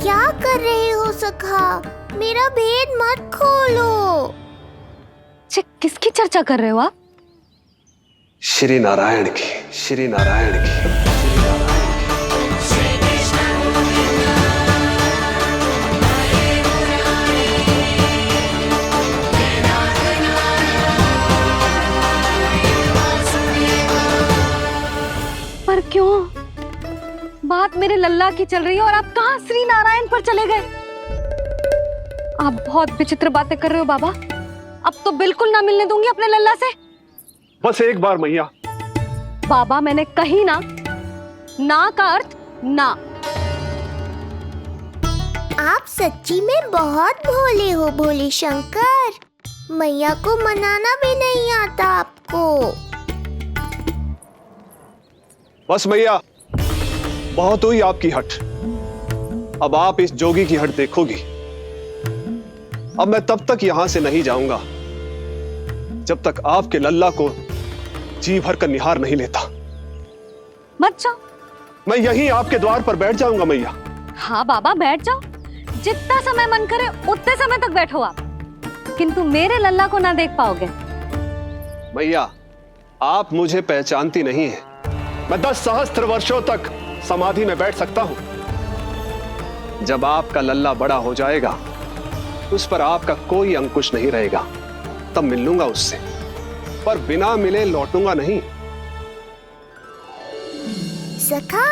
क्या कर रहे हो सखा? मेरा भेद मत खोलो। किसकी चर्चा कर रहे हो आप? श्री नारायण की, श्री नारायण की। पर क्यों? बात मेरे लल्ला की चल रही है और आप कहाँ श्री नारायण पर चले गए? आप बहुत विचित्र बातें कर रहे हो बाबा। अब तो बिल्कुल ना मिलने दूंगी अपने लल्ला से। बस एक बार मैया। बाबा, मैंने कही ना, ना का अर्थ ना। आप सच्ची में बहुत भोले हो भोले शंकर। मैया को मनाना भी नहीं आता आपको। बस मैया, बहुत हुई आपकी हट। अब आप इस जोगी की हट देखोगी। अब मैं तब तक यहां से नहीं जाऊंगा जब तक आपके लल्ला को जी भर कर निहार नहीं लेता। मत जाओ। मैं यहीं आपके द्वार पर बैठ जाऊंगा मैया। हाँ बाबा, बैठ जाओ। जितना समय मन करे उतने समय तक बैठो आप, किंतु मेरे लल्ला को ना देख पाओगे। मैया, आप मुझे पहचानती नहीं है। मैं 10 सहस्त्र वर्षों तक समाधि में बैठ सकता हूं। जब आपका लल्ला बड़ा हो जाएगा, उस पर आपका कोई अंकुश नहीं रहेगा, तब मिल लूंगा उससे, पर बिना मिले लौटूंगा नहीं। सखा,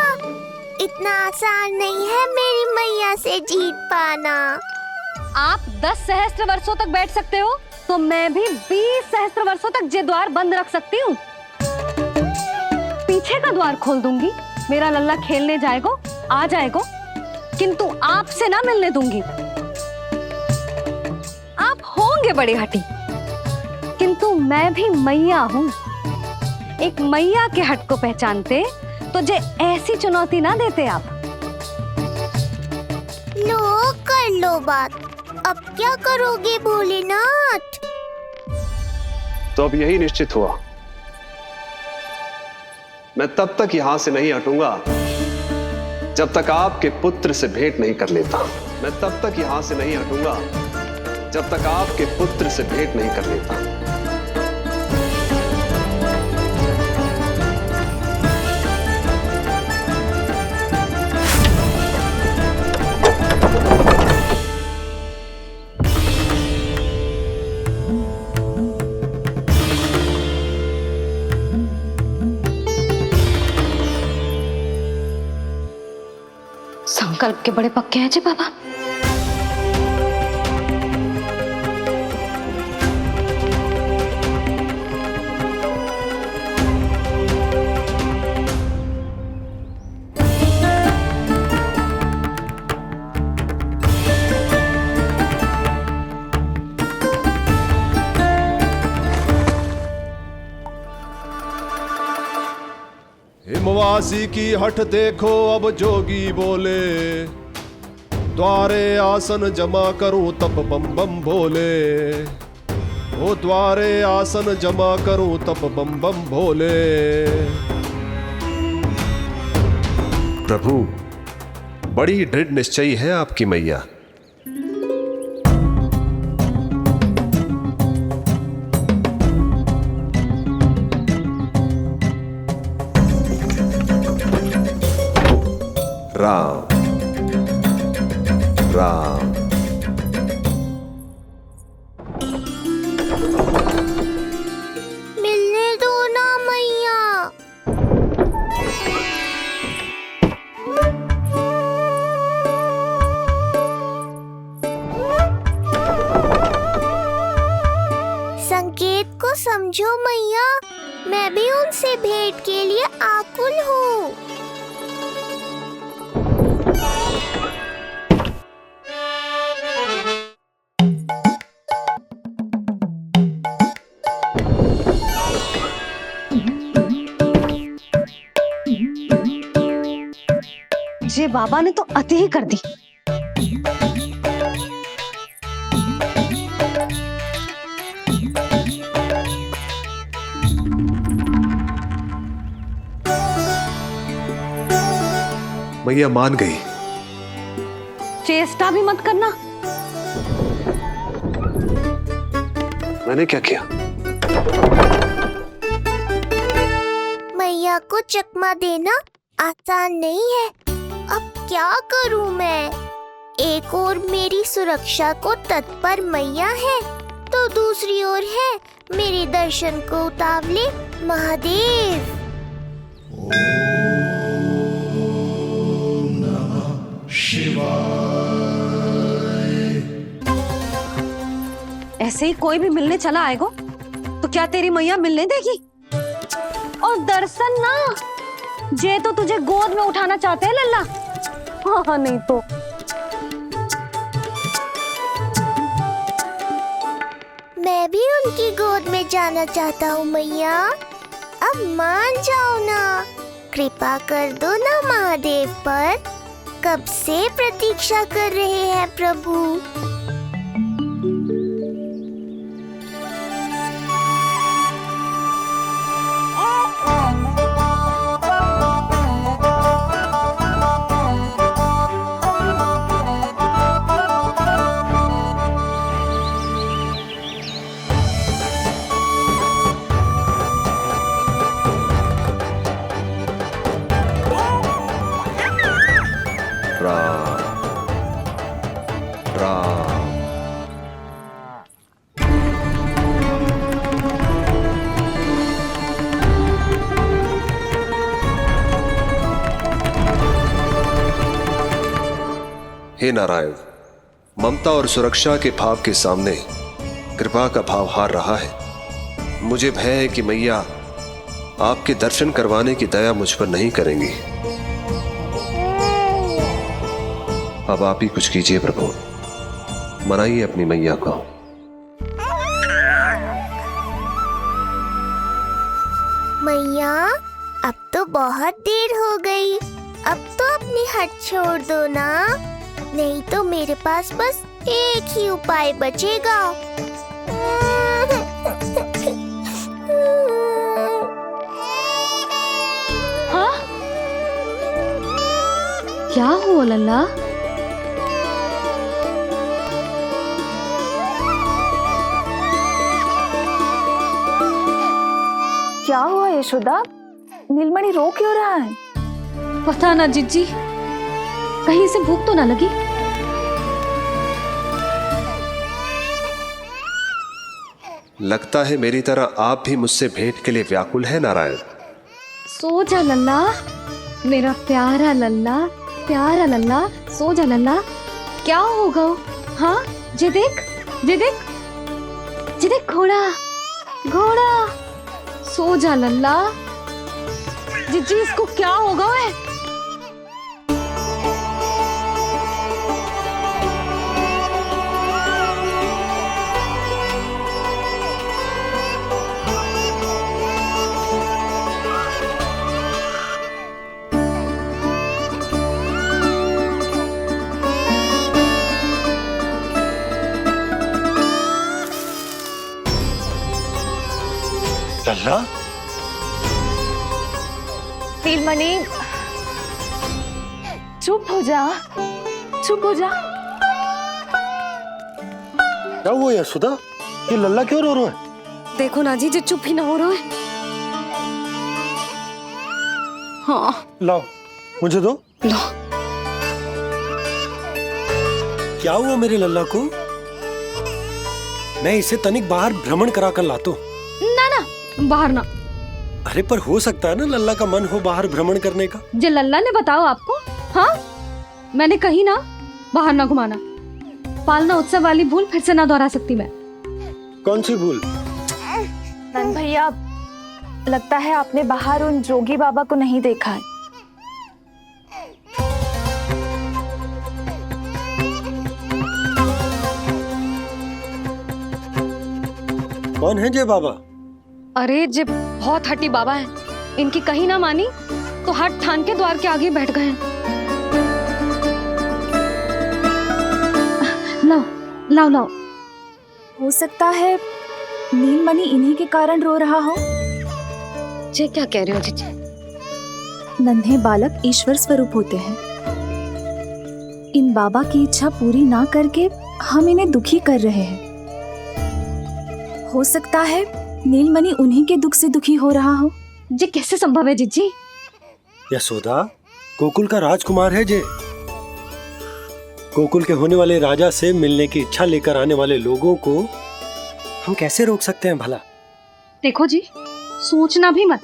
इतना आसान नहीं है मेरी मैया से जीत पाना। आप 10 सहस्त्र वर्षों तक बैठ सकते हो, तो मैं भी 20 सहस्त्र वर्षों तक ये द्वार बंद रख सकती हूँ। पीछे का द्वार खोल दूंगी, मेरा लल्ला खेलने जाएगा, आ जाएगा, किंतु आपसे ना मिलने दूंगी। आप होंगे बड़ी हठी, किंतु मैं भी मैया हूँ। एक मैया के हट को पहचानते तो जे ऐसी चुनौती ना देते आप। लो कर लो बात, अब क्या करोगे भोलेनाथ? तो अब यही निश्चित हुआ, मैं तब तक यहां से नहीं हटूंगा जब तक आपके पुत्र से भेंट नहीं कर लेता। मैं तब तक यहां से नहीं हटूंगा जब तक आपके पुत्र से भेंट नहीं कर लेता। संकल्प के बड़े पक्के हैं जी बाबा। हिमवासी की हठ देखो अब जोगी बोले, द्वारे आसन जमा करूं तब बम बम बोले। ओ द्वारे आसन जमा करूं तब बम बम भोले। प्रभु, बड़ी दृढ़ निश्चयी है आपकी मैया। राम राम। मिलने दो ना मैया। संकेत को समझो मैया, मैं भी उनसे भेंट के लिए आकुल हूँ। ये बाबा ने तो अति ही कर दी। मैया मान गई। चेष्टा भी मत करना। मैंने क्या किया? मैया को चकमा देना आसान नहीं है। अब क्या करूं मैं? एक ओर मेरी सुरक्षा को तत्पर मैया है, तो दूसरी ओर है मेरे दर्शन को उतावले महादेव। ऐसे ही कोई भी मिलने चला आएगा तो क्या तेरी मैया मिलने देगी? और दर्शन ना, जे तो तुझे गोद में उठाना चाहते हैं लल्ला। हाँ नहीं तो मैं भी उनकी गोद में जाना चाहता हूँ मैया। अब मान जाओ ना, कृपा कर दो ना महादेव पर। कब से प्रतीक्षा कर रहे हैं प्रभु। हे नारायण, ममता और सुरक्षा के भाव के सामने कृपा का भाव हार रहा है। मुझे भय है कि मैया आपके दर्शन करवाने की दया मुझ पर नहीं करेंगी। अब आप ही कुछ कीजिए प्रभु, मनाइए अपनी मैया को। मैया, अब तो बहुत देर हो गई। अब तो अपनी हट छोड़ दो ना, नहीं तो मेरे पास बस एक ही उपाय बचेगा। हाँ? क्या हुआ लल्ला? क्या हुआ यशोदा? नीलमणि रो क्यों रहा है? पता ना जिज्जी, कहीं से भूख तो ना लगी। लगता है मेरी तरह आप भी मुझसे भेंट के लिए व्याकुल है नारायण। सो जा लल्ला, मेरा प्यारा लल्ला, प्यारा लल्ला, सो जा लल्ला। क्या होगा? हाँ, जे देख, जे देख, जे देख, घोड़ा, घोड़ा। सो जा लल्ला। जिज्जी, इसको क्या होगा? है लल्ला, नीलमणि, चुप हो जा, चुप हो जा। क्या हुआ यशोदा? ये लल्ला क्यों रो रहा है? देखो ना जी, चुप ही ना हो रहा है। हाँ, लाओ, मुझे दो। लो। क्या हुआ मेरे लल्ला को? मैं इसे तनिक बाहर भ्रमण करा कर लाता हूँ। ना ना, बाहर ना। अरे पर हो सकता है ना लल्ला का मन हो बाहर भ्रमण करने का। जे लल्ला ने बताओ आपको? हाँ, मैंने कही ना बाहर ना घुमाना। पालना उत्सव वाली भूल फिर से ना दोहरा सकती मैं। कौन सी भूल? नंद भैया, लगता है आपने बाहर उन जोगी बाबा को नहीं देखा है। कौन है जे बाबा? अरे जे बहुत हट्टी बाबा हैं। इनकी कहीं ना मानी तो हट ठान के द्वार के आगे बैठ गए। लाओ लाओ लाओ। हो सकता है नीलमणि इन्हीं के कारण रो रहा हो। जे क्या कह रहे हो जीजी? नन्हे बालक ईश्वर स्वरूप होते हैं। इन बाबा की इच्छा पूरी ना करके हम इन्हें दुखी कर रहे हैं। हो सकता है नीलमणि उन्हीं के दुख से दुखी हो रहा हो। जे कैसे संभव है जीजी? यशोदा, गोकुल का राजकुमार है जे। गोकुल के होने वाले राजा से मिलने की इच्छा लेकर आने वाले लोगों को हम कैसे रोक सकते हैं भला? देखो जी, सोचना भी मत।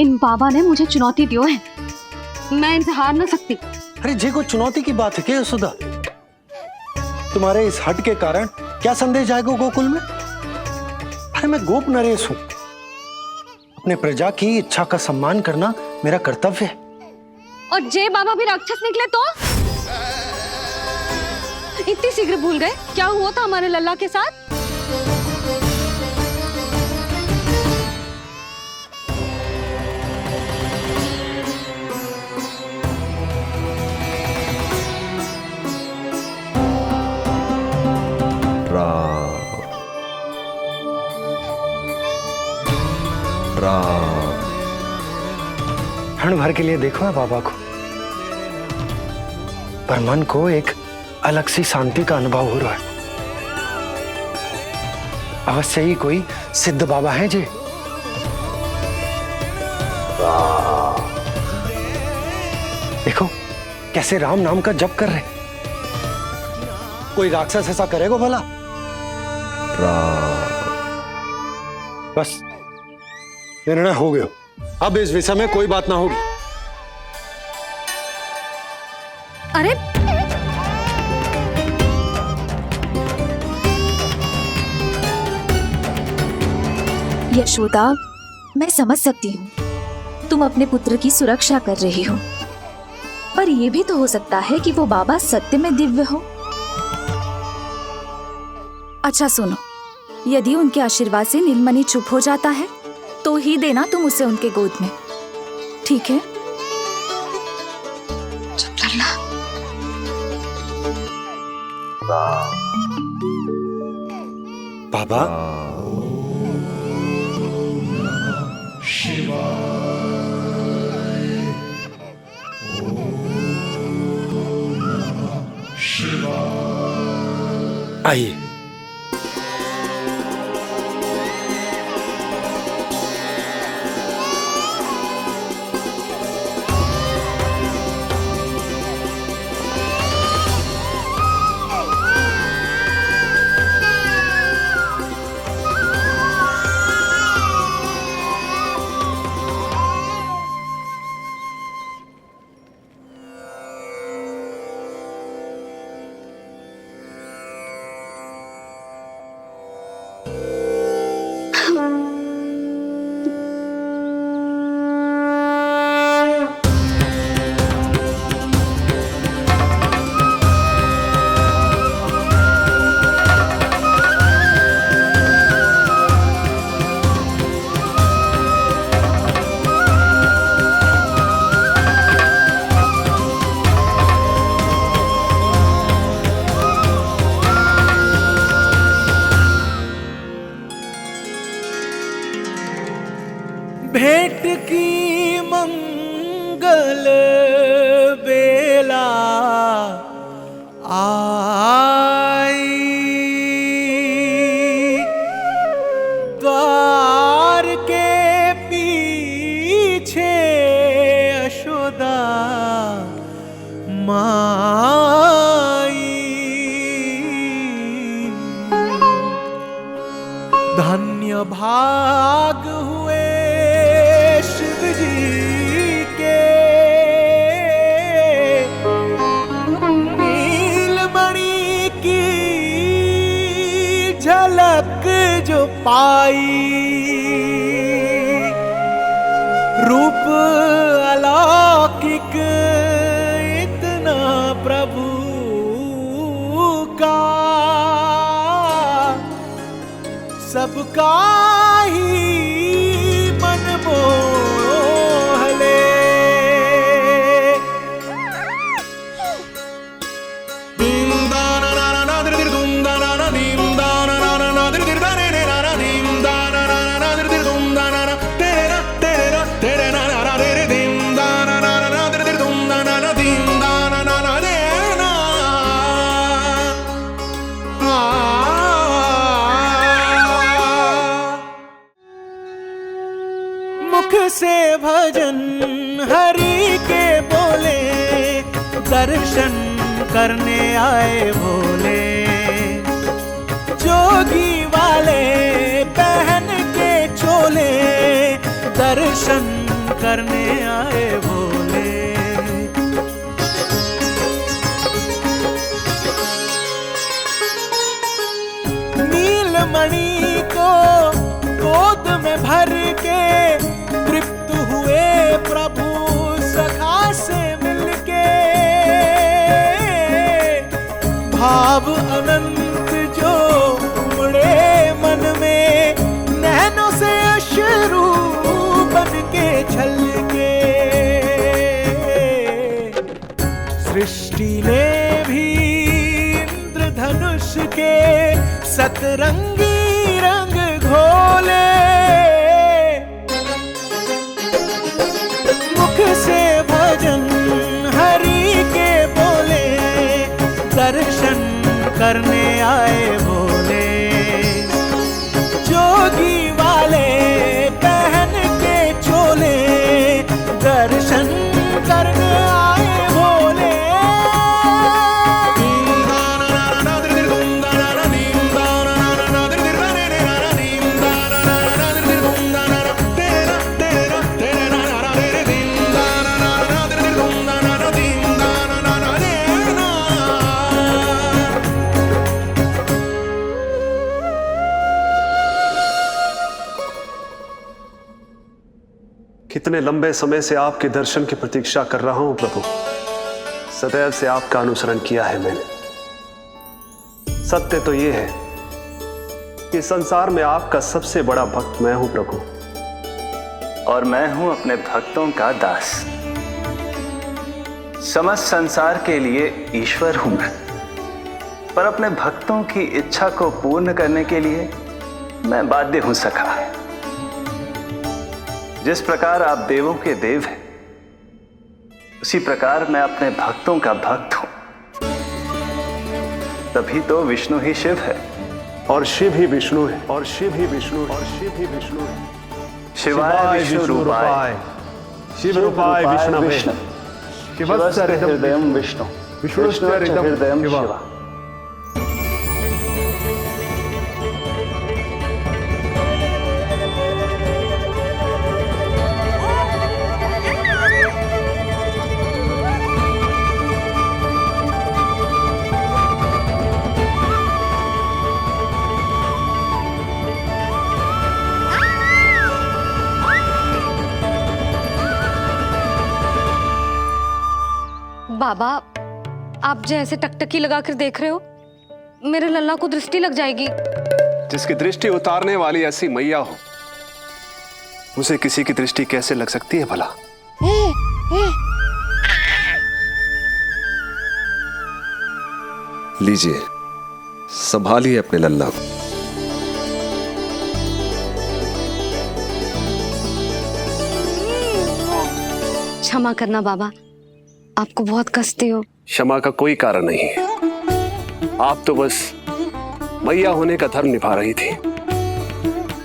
इन बाबा ने मुझे चुनौती दियो है, मैं इनसे हार ना सकती। अरे जे को चुनौती की बात है क्या यशोदा? तुम्हारे इस हट के कारण क्या संदेश जाएगा गोकुल में? अरे मैं गोप नरेश हूं। अपने प्रजा की इच्छा का सम्मान करना मेरा कर्तव्य है। और जे बाबा भी राक्षस निकले तो? इतनी शीघ्र भूल गए क्या हुआ था हमारे लल्ला के साथ? क्षण भर के लिए देखो है बाबा को, पर मन को एक अलग सी शांति का अनुभव हो रहा है। अवश्य ही कोई सिद्ध बाबा है जी। देखो कैसे राम नाम का जप कर रहे। कोई राक्षस ऐसा करेगा भला? बस निर्णय हो गया, अब इस विषय में कोई बात ना होगी। अरे यशोदा, मैं समझ सकती हूँ तुम अपने पुत्र की सुरक्षा कर रही हो, पर यह भी तो हो सकता है कि वो बाबा सत्य में दिव्य हो। अच्छा सुनो, यदि उनके आशीर्वाद से नीलमणि चुप हो जाता है तो ही देना तुम उसे उनके गोद में, ठीक है? चुप करना। बाबा आइए। भेंट की मंगल बेला आई, द्वार के पीछे यशोदा माई। धन्य भाग हुए शिव जी के, नीलमणि की झलक जो पाई। रूप अलौकिक इतना प्रभु का, सबका ही मन मोह ले। मुख से भजन हरि के बोले, दर्शन करने आए भोले। जोगी वाले पहन के चोले, दर्शन करने आए भोले। नीलमणि को गोद में भर के तृप्त हुए प्रभु सखा से मिलके। भाव अनंत जो उमड़े मन में, नैनों से अश्रु बन के छलके। सृष्टि ने भी इंद्रधनुष के सतरंगी रंग घोले। मुख से भजन हरि के बोले, दर्शन करने आए भोले। जोगी वाले पहन के चोले, दर्शन करने आए भोले। कितने लंबे समय से आपके दर्शन की प्रतीक्षा कर रहा हूं प्रभु। सदैव से आपका अनुसरण किया है मैंने। सत्य तो यह है कि संसार में आपका सबसे बड़ा भक्त मैं हूं प्रभु। और मैं हूं अपने भक्तों का दास। समस्त संसार के लिए ईश्वर हूं मैं, पर अपने भक्तों की इच्छा को पूर्ण करने के लिए मैं बाध्य हूं सखा। जिस प्रकार आप देवों के देव हैं, उसी प्रकार मैं अपने भक्तों का भक्त हूं। तभी तो विष्णु ही शिव है, और शिव ही विष्णु है, और शिव ही विष्णु है, और शिव ही विष्णु है। शिवाय विष्णु रूपाय, शिव रूपाय विष्णवे, शिवस्य हृदयं विष्णु, विष्णुश्च हृदयं शिवा। बाबा, आप जो ऐसे टकटकी लगाकर देख रहे हो, मेरे लल्ला को दृष्टि लग जाएगी। जिसकी दृष्टि उतारने वाली ऐसी मैया हो, उसे किसी की दृष्टि कैसे लग सकती है भला? लीजिए, संभालिए अपने लल्ला को। क्षमा करना बाबा, आपको बहुत कष्ट हो। क्षमा का कोई कारण नहीं है। आप तो बस मैया होने का धर्म निभा रही थी।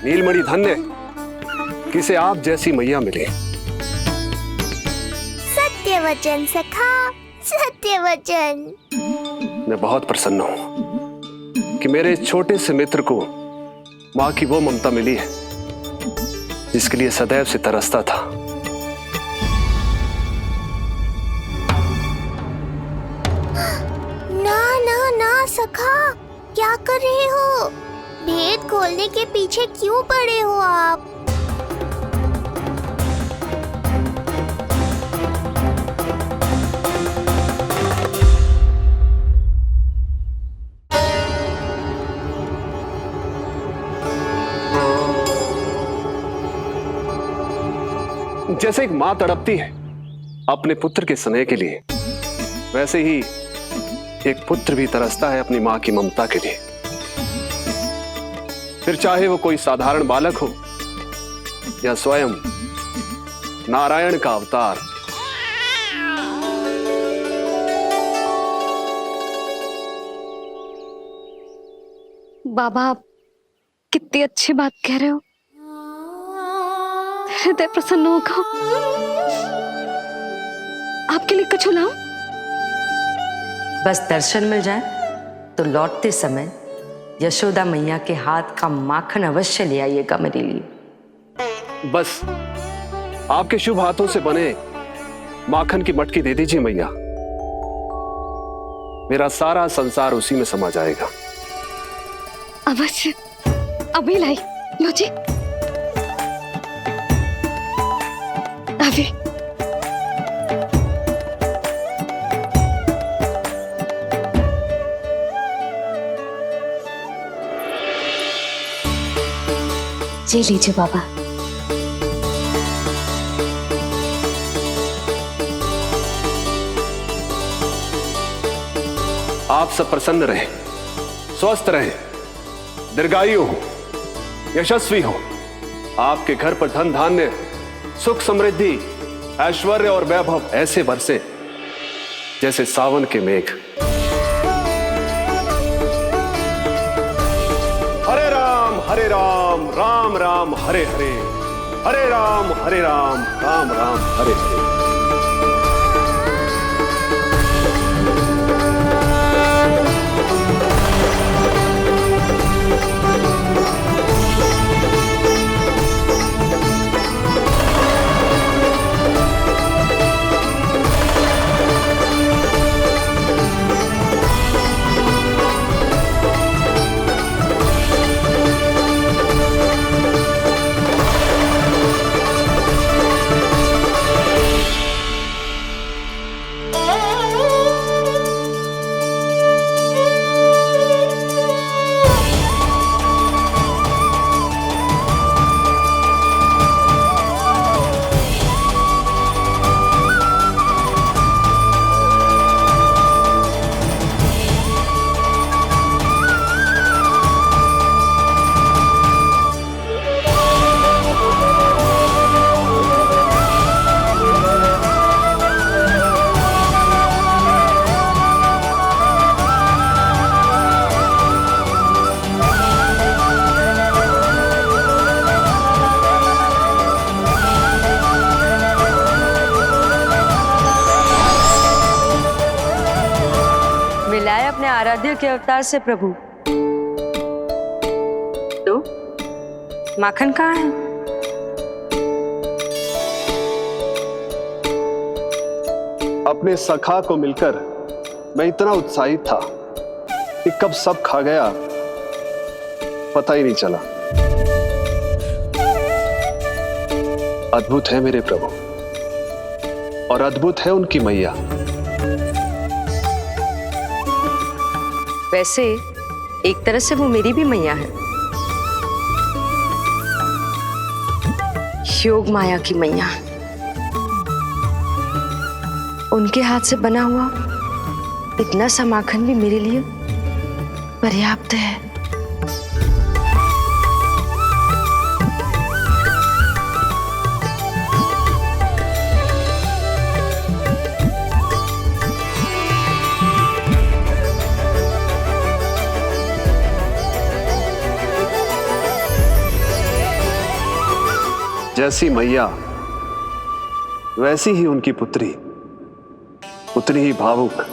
नीलमणि धन्य किसे आप जैसी मैया मिले। सत्य वचन सखा, सत्य वचन। मैं बहुत प्रसन्न हूं कि मेरे इस छोटे से मित्र को मां की वो ममता मिली है जिसके लिए सदैव से तरसता था। ना ना ना सखा, क्या कर रहे हो? भेद खोलने के पीछे क्यों पड़े हो आप? जैसे एक मां तड़पती है अपने पुत्र के स्नेह के लिए, वैसे ही एक पुत्र भी तरसता है अपनी मां की ममता के लिए। फिर चाहे वो कोई साधारण बालक हो या स्वयं नारायण का अवतार। बाबा, आप कितनी अच्छी बात कह रहे हो। हृदय प्रसन्न होगा। आपके लिए कुछ लाऊं? बस दर्शन मिल जाए तो लौटते समय यशोदा मैया के हाथ का माखन अवश्य ले आइएगा मेरे लिए। बस आपके शुभ हाथों से बने माखन की मटकी दे दीजिए मैया, मेरा सारा संसार उसी में समा जाएगा। अवश्य, अभी लाई। लो जी, अभी। ये लीजिए बाबा। आप सब प्रसन्न रहें, स्वस्थ रहें, दीर्घायु हो, यशस्वी हो। आपके घर पर धन धान्य, सुख समृद्धि, ऐश्वर्य और वैभव ऐसे बरसे जैसे सावन के मेघ। हरे राम, राम राम हरे हरे, हरे राम, राम राम हरे हरे। मिलाए अपने आराध्य के अवतार से प्रभु। तो माखन कहाँ है? अपने सखा को मिलकर मैं इतना उत्साहित था कि कब सब खा गया पता ही नहीं चला। अद्भुत है मेरे प्रभु और अद्भुत है उनकी मैया। वैसे एक तरह से वो मेरी भी मैया है, योग माया की मैया। उनके हाथ से बना हुआ इतना सा माखन भी मेरे लिए पर्याप्त है। जैसी मैया वैसी ही उनकी पुत्री, उतनी ही भावुक,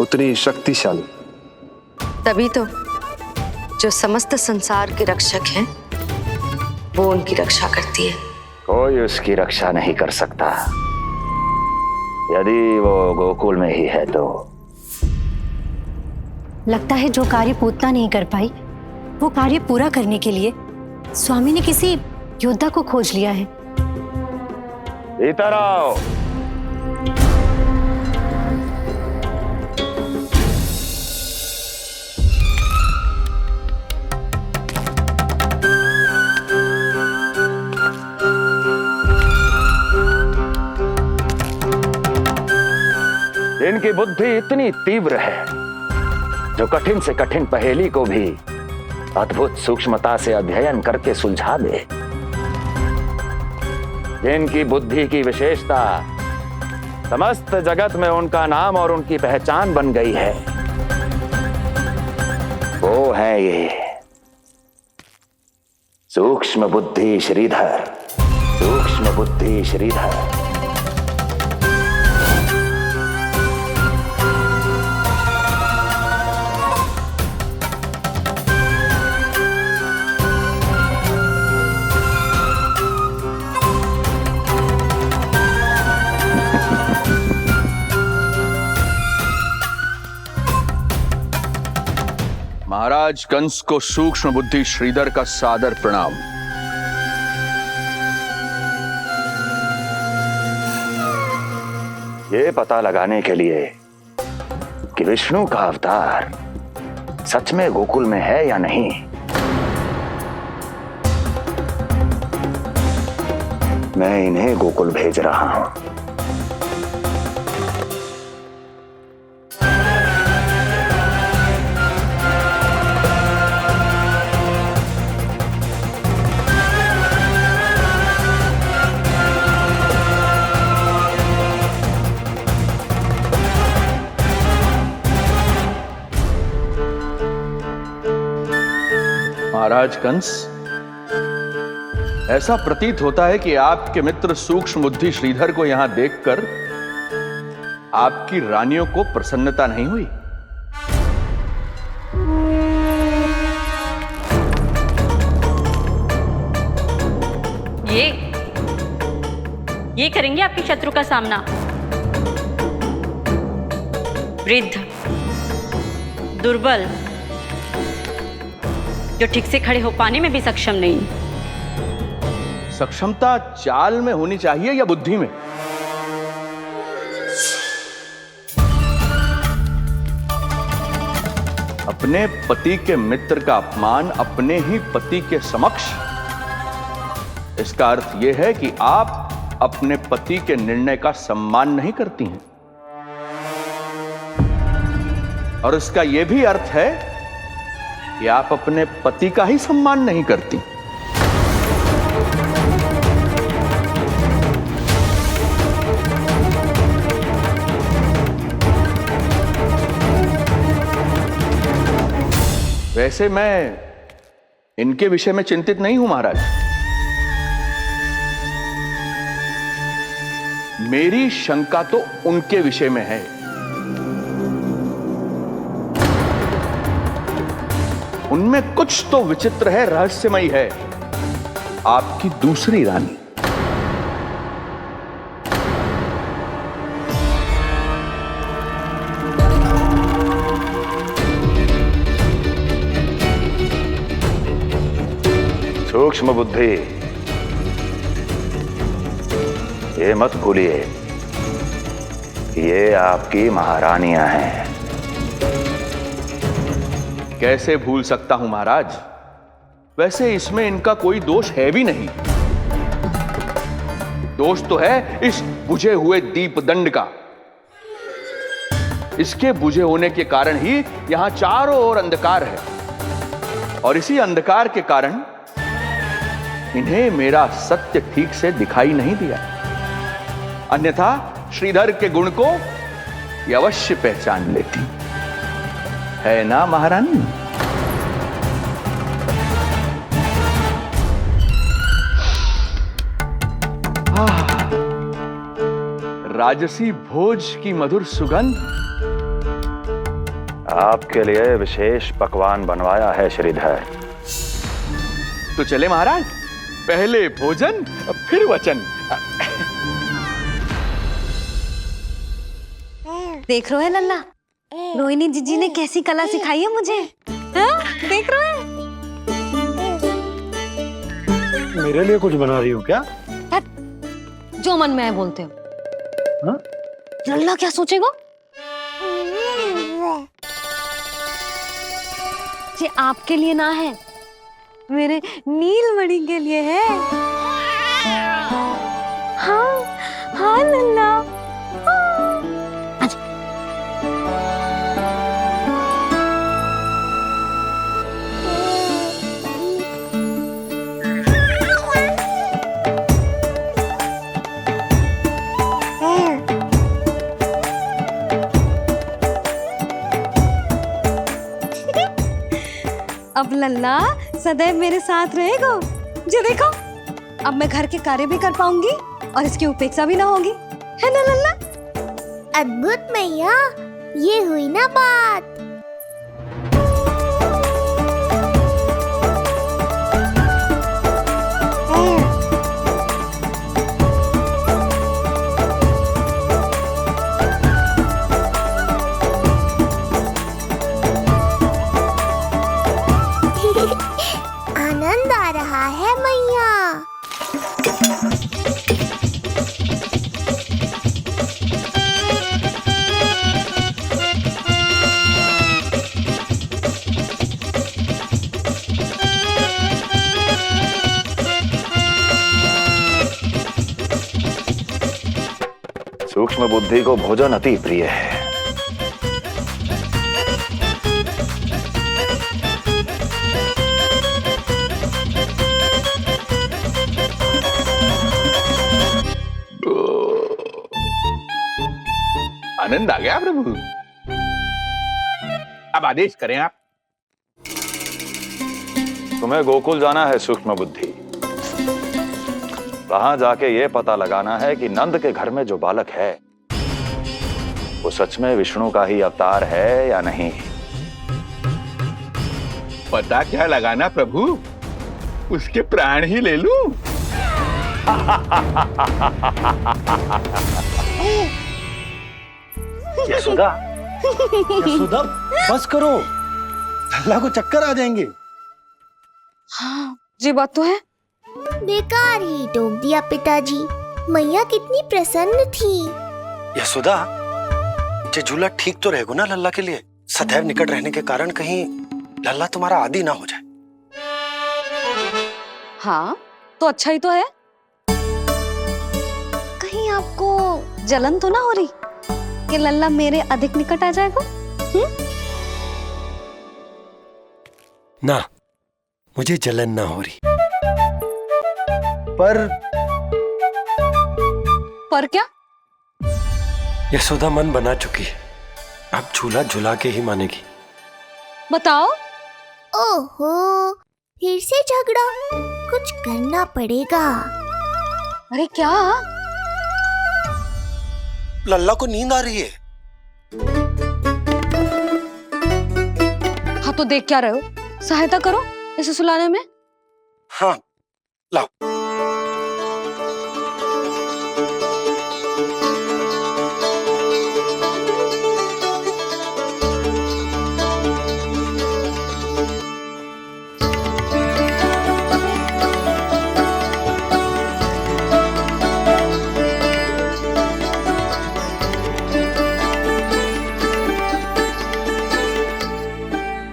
उतनी ही शक्तिशाली। तभी तो जो समस्त संसार के रक्षक हैं वो उनकी रक्षा करती है। कोई उसकी रक्षा नहीं कर सकता यदि वो गोकुल में ही है तो। लगता है जो कार्य पूतना नहीं कर पाई वो कार्य पूरा करने के लिए स्वामी ने किसी योद्धा को खोज लिया है। इधर आओ। इनकी बुद्धि इतनी तीव्र है जो कठिन से कठिन पहेली को भी अद्भुत सूक्ष्मता से अध्ययन करके सुलझा दे। जिनकी बुद्धि की विशेषता समस्त जगत में उनका नाम और उनकी पहचान बन गई है, वो है ये सूक्ष्म बुद्धि श्रीधर। सूक्ष्म बुद्धि श्रीधर। महाराज कंस को सूक्ष्म बुद्धि श्रीधर का सादर प्रणाम। ये पता लगाने के लिए कि विष्णु का अवतार सच में गोकुल में है या नहीं, मैं इन्हें गोकुल भेज रहा हूं। महाराज कंस, ऐसा प्रतीत होता है कि आपके मित्र सूक्ष्म बुद्धि श्रीधर को यहां देखकर आपकी रानियों को प्रसन्नता नहीं हुई। ये करेंगे आपके शत्रु का सामना। वृद्ध, दुर्बल, जो ठीक से खड़े हो पाने में भी सक्षम नहीं। सक्षमता चाल में होनी चाहिए या बुद्धि में? अपने पति के मित्र का अपमान अपने ही पति के समक्ष, इसका अर्थ यह है कि आप अपने पति के निर्णय का सम्मान नहीं करती हैं। और इसका यह भी अर्थ है कि आप अपने पति का ही सम्मान नहीं करती। वैसे मैं इनके विषय में चिंतित नहीं हूं महाराज। मेरी शंका तो उनके विषय में है। उनमें कुछ तो विचित्र है, रहस्यमयी है। आपकी दूसरी रानी। सूक्ष्म बुद्धि, ये मत भूलिए ये आपकी महारानियां हैं। कैसे भूल सकता हूं महाराज? वैसे इसमें इनका कोई दोष है भी नहीं। दोष तो है इस बुझे हुए दीपदंड का। इसके बुझे होने के कारण ही यहां चारों ओर अंधकार है, और इसी अंधकार के कारण इन्हें मेरा सत्य ठीक से दिखाई नहीं दिया। अन्यथा श्रीधर के गुण को ये अवश्य पहचान लेती, है ना महारानी? राजसी भोज की मधुर सुगंध। आपके लिए विशेष पकवान बनवाया है श्रीधर। तो चले महाराज, पहले भोजन फिर वचन। देख रहे हो लल्ला, रोहिणी जीजी ने कैसी कला सिखाई है मुझे। हाँ? देख रहे हो? मेरे लिए कुछ बना रही हो क्या? जो मन में आए बोलते हो। हाँ? लल्ला क्या सोचेगा? ये आपके लिए ना है, मेरे नीलमणि के लिए है। हाँ हाँ लल्ला। अब लल्ला सदैव मेरे साथ रहेगा। जो देखो, अब मैं घर के कार्य भी कर पाऊंगी और इसकी उपेक्षा भी ना होगी, है ना लल्ला? अद्भुत मैया, ये हुई ना बात। आनंद आ रहा है मैया। सूक्ष्म बुद्धि को भोजन अति प्रिय है। आनंद आ गया प्रभु। अब आदेश करें आप। तुम्हें गोकुल जाना है सूक्ष्म बुद्धि। वहां जाके ये पता लगाना है कि नंद के घर में जो बालक है वो सच में विष्णु का ही अवतार है या नहीं। पता क्या लगाना प्रभु? उसके प्राण ही ले लूं। यशोदा, यशोदा बस करो, लल्ला को चक्कर आ जाएंगे। हाँ, ये बात तो है। बेकार ही टोक दिया पिताजी। मैया कितनी प्रसन्न थी। यशोदा, ये झूला ठीक तो रहेगा ना लल्ला के लिए? सदैव निकट रहने के कारण कहीं लल्ला तुम्हारा आदी ना हो जाए। हाँ, तो अच्छा ही तो है। कहीं आपको जलन तो ना हो रही कि लल्ला मेरे अधिक निकट आ जाएगा? ना, मुझे जलन ना हो रही। पर क्या? यशोदा मन बना चुकी है, अब झूला झूला के ही मानेगी। बताओ। ओहो, फिर से झगड़ा। कुछ करना पड़ेगा। अरे क्या? लल्ला को नींद आ रही है। हाँ तो देख क्या रहे हो? सहायता करो इसे सुलाने में। हाँ लाओ।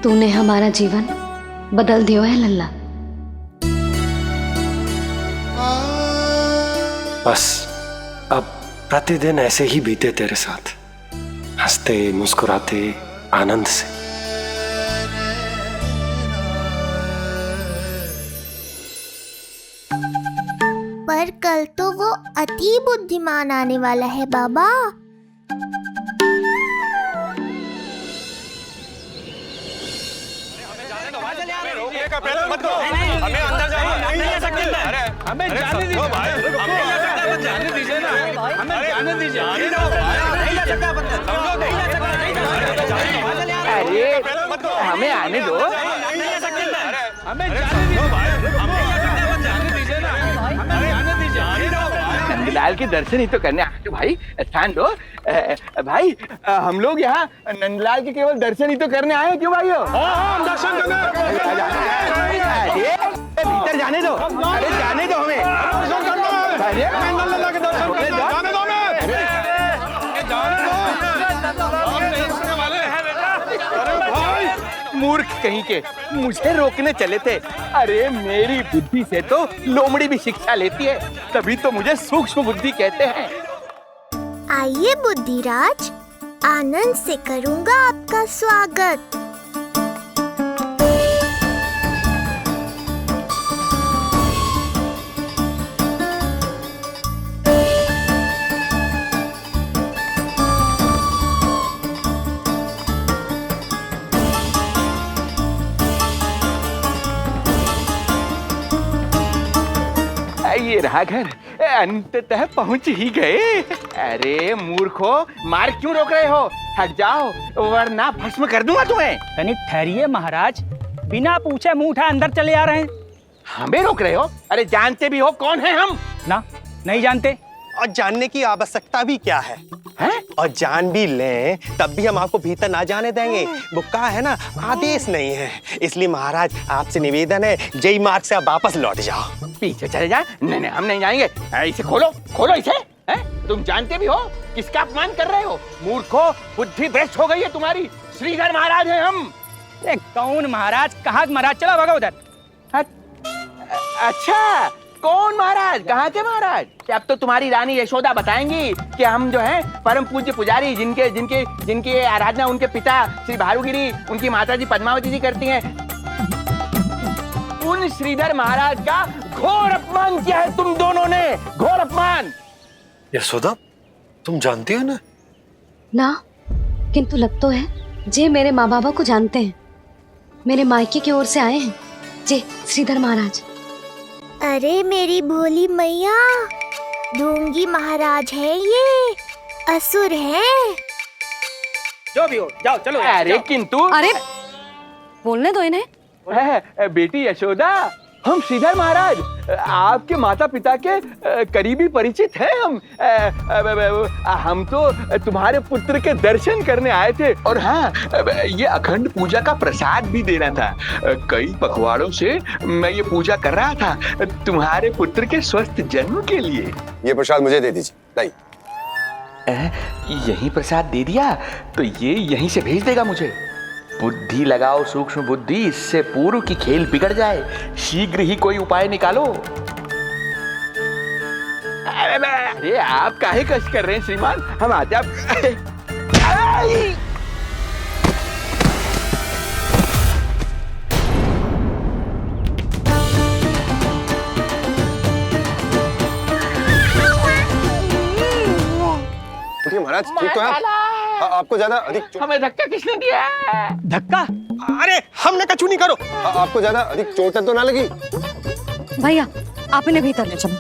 तूने हमारा जीवन बदल दियो है लल्ला। बस अब प्रतिदिन ऐसे ही बीते तेरे साथ, हंसते मुस्कुराते आनंद से। पर कल तो वो अति बुद्धिमान आने वाला है बाबा। हमें अंदर जाने नहीं सकते। अरे हमें जाने दीजिए भाई, हमें जाने दीजिए ना, हमें जाने दीजिए। नहीं जा सकता समझो, नहीं जा सकता। अरे हमें आने दो। हमें जाने दीजिए भाई, हमें जाने दीजिए ना, हमें जाने दीजिए। नंदलाल के दर्शन ही तो करने आए थे भाई, स्थान दो। भाई हम लोग यहाँ नंदलाल के केवल दर्शन ही तो करने आए हैं, क्यों भाई? हम दर्शन करने भीतर जाने दो। अरे जाने दो हमें। मूर्ख कहीं के, मुझे रोकने चले थे। अरे मेरी बुद्धि से तो लोमड़ी भी शिक्षा लेती है, तभी तो मुझे सूक्ष्म बुद्धि कहते हैं। आइए बुद्धिराज, आनंद से करूंगा आपका स्वागत। ये रहा घर, अंततः पहुंच ही गए। अरे मूर्खो, मार क्यों रोक रहे हो? हट जाओ वरना भस्म कर दूंगा तुम्हें। तनिक ठहरिए महाराज, बिना पूछे मुंह उठा अंदर चले आ रहे हैं। हमें रोक रहे हो? अरे जानते भी हो कौन है हम? ना, नहीं जानते। और जानने की आवश्यकता भी क्या है? हैं? और जान भी लें तब भी हम आपको भीतर ना जाने देंगे। वो कहा है ना, आदेश नहीं है। इसलिए महाराज आपसे निवेदन है, जय मार्ग से आप वापस लौट जाओ। पीछे चले जाए? नहीं हम नहीं जाएंगे। इसे खोलो, खोलो इसे। तुम जानते भी हो किसका अपमान कर रहे हो? मूर्खो, बुद्धि भ्रष्ट हो गई है तुम्हारी। श्रीधर महाराज हैं हम। कौन महाराज? कहाँ महाराज? चलो भगा उधर। अच्छा, कौन महाराज? कहाँ के महाराज? अब तो तुम्हारी रानी यशोदा बताएंगी कि हम जो हैं परम पूज्य पुजारी, जिनकी आराधना उनके पिता श्री भारुगिरी, उनकी माता जी पद्मावती जी करती हैं, उन श्रीधर महाराज का घोर अपमान किया है तुम दोनों ने। घोर अपमान। यशोदा, तुम जानती हो ना? ना, किंतु लग तो है जे मेरे माँ बाबा को जानते हैं। मेरे मायके की ओर से आए हैं जे श्रीधर महाराज। अरे मेरी भोली मैया, ढोंगी महाराज है ये, असुर है। जो भी हो, जाओ चलो। अरे किंतु, अरे बोलने दो इन्हें। बेटी यशोदा, हम श्रीधर महाराज आपके माता पिता के करीबी परिचित हैं। हम तो तुम्हारे पुत्र के दर्शन करने आए थे। और हाँ, ये अखंड पूजा का प्रसाद भी देना था। कई पखवाड़ों से मैं ये पूजा कर रहा था तुम्हारे पुत्र के स्वस्थ जन्म के लिए। ये प्रसाद मुझे दे दीजिए। नहीं, यही प्रसाद दे दिया तो ये यहीं से भेज देगा मुझे। बुद्धि लगाओ, सूक्ष्म बुद्धि, इससे पूर्व की खेल बिगड़ जाए। शीघ्र ही कोई उपाय निकालो। अरे आप काहे कष्ट कर रहे हैं श्रीमान? हम आते आप। महाराज ठीक तो है? आपको ज्यादा अधिक हमें धक्का किसने दिया? धक्का? अरे हमने कछु नहीं करो। आपको ज्यादा अधिक चोट तो ना लगी? भैया आप इन्हें भीतर ले चलो।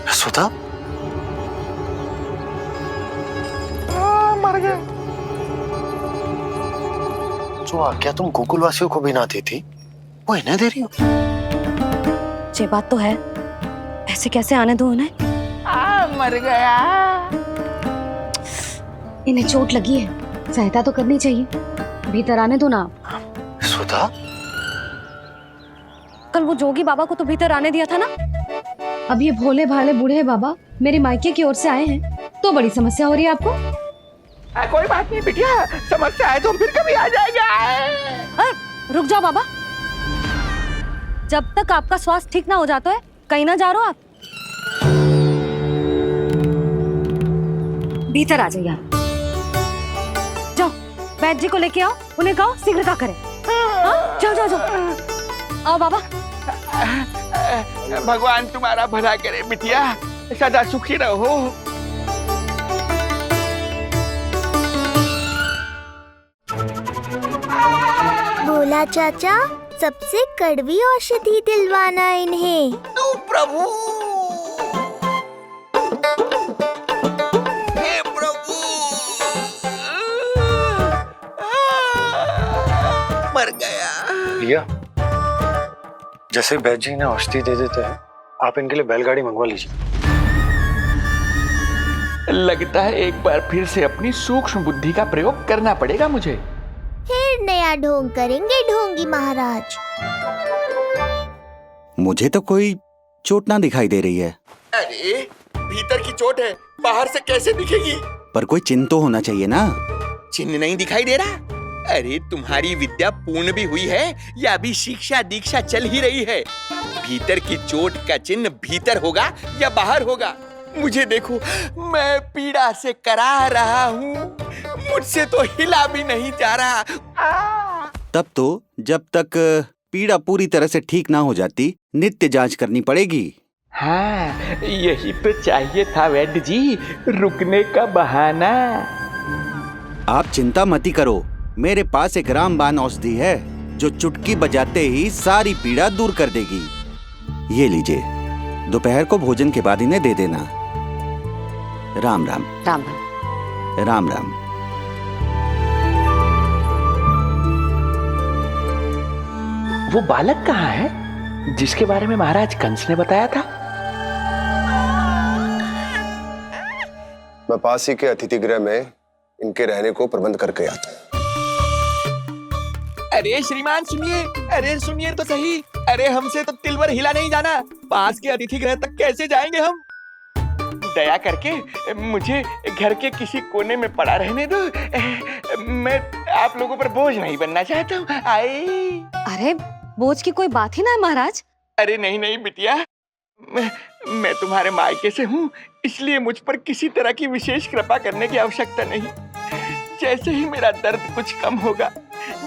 यशोदा, मर गए। जो आज्ञा तुम गोकुलवासियों को भी ना दी थी वो इन्हें दे रही हो? ये बात तो है, ऐसे कैसे आने दो उन्हें? मर गया। इन्हें चोट लगी है, सहायता तो करनी चाहिए, भीतर आने दो ना। सुधा, कल वो जोगी बाबा को तो भीतर आने दिया था ना। अब ये भोले भाले बूढ़े बाबा मेरे मायके की ओर से आए हैं तो बड़ी समस्या हो रही है आपको। कोई बात नहीं बिटिया, समस्या है तो फिर कभी आ जाएगा। रुक जाओ बाबा, जब तक आपका स्वास्थ्य ठीक ना हो जाता है कहीं ना जा रहे हो आप। भीतर आ जाइए आप। जाओ वैद्य जी को लेके आओ, उन्हें कहो शीघ्रता करें। जाओ जाओ जाओ। आओ बाबा। भगवान तुम्हारा भला करे बिटिया, सदा सुखी रहो। बोला चाचा, सबसे कड़वी औषधि दिलवाना इन्हें। तू प्रभु, हे प्रभु, मर गया। भैया, जैसे वैद्य जी ने औषधि दे देते हैं, आप इनके लिए बैलगाड़ी मंगवा लीजिए। लगता है एक बार फिर से अपनी सूक्ष्म बुद्धि का प्रयोग करना पड़ेगा मुझे। फिर नया ढोंग करेंगे ढोंगी महाराज। मुझे तो कोई चोट ना दिखाई दे रही है। अरे भीतर की चोट है, बाहर से कैसे दिखेगी? पर कोई चिन्ह तो होना चाहिए ना। चिन्ह नहीं दिखाई दे रहा? अरे तुम्हारी विद्या पूर्ण भी हुई है या अभी शिक्षा दीक्षा चल ही रही है? भीतर की चोट का चिन्ह भीतर होगा या बाहर होगा? मुझे देखो, मैं पीड़ा से करा रहा हूँ, मुझसे तो हिला भी नहीं जा रहा। तब तो जब तक पीड़ा पूरी तरह से ठीक ना हो जाती नित्य जांच करनी पड़ेगी। हाँ, यही तो चाहिए था वैद्य जी, रुकने का बहाना। आप चिंता मती करो, मेरे पास एक रामबाण औषधि है जो चुटकी बजाते ही सारी पीड़ा दूर कर देगी। ये लीजिए, दोपहर को भोजन के बाद इन्हें दे देना। राम राम। राम राम। राम राम। वो बालक कहाँ है जिसके बारे में महाराज कंस ने बताया था? मैं पास ही के अतिथि गृह में इनके रहने को प्रबंध करके आता हूँ। अरे श्रीमान सुनिए, अरे सुनिए तो सही। अरे हमसे तो तिलवर हिला नहीं जाना, पास के अतिथि गृह तक कैसे जाएंगे हम? दया करके मुझे घर के किसी कोने में पड़ा रहने दो, मैं आप लोगों पर बोझ नहीं बनना चाहता हूँ। आए। अरे बोझ की कोई बात ही ना है महाराज। अरे नहीं नहीं बिटिया, मैं तुम्हारे मायके से हूँ, इसलिए मुझ पर किसी तरह की विशेष कृपा करने की आवश्यकता नहीं। जैसे ही मेरा दर्द कुछ कम होगा,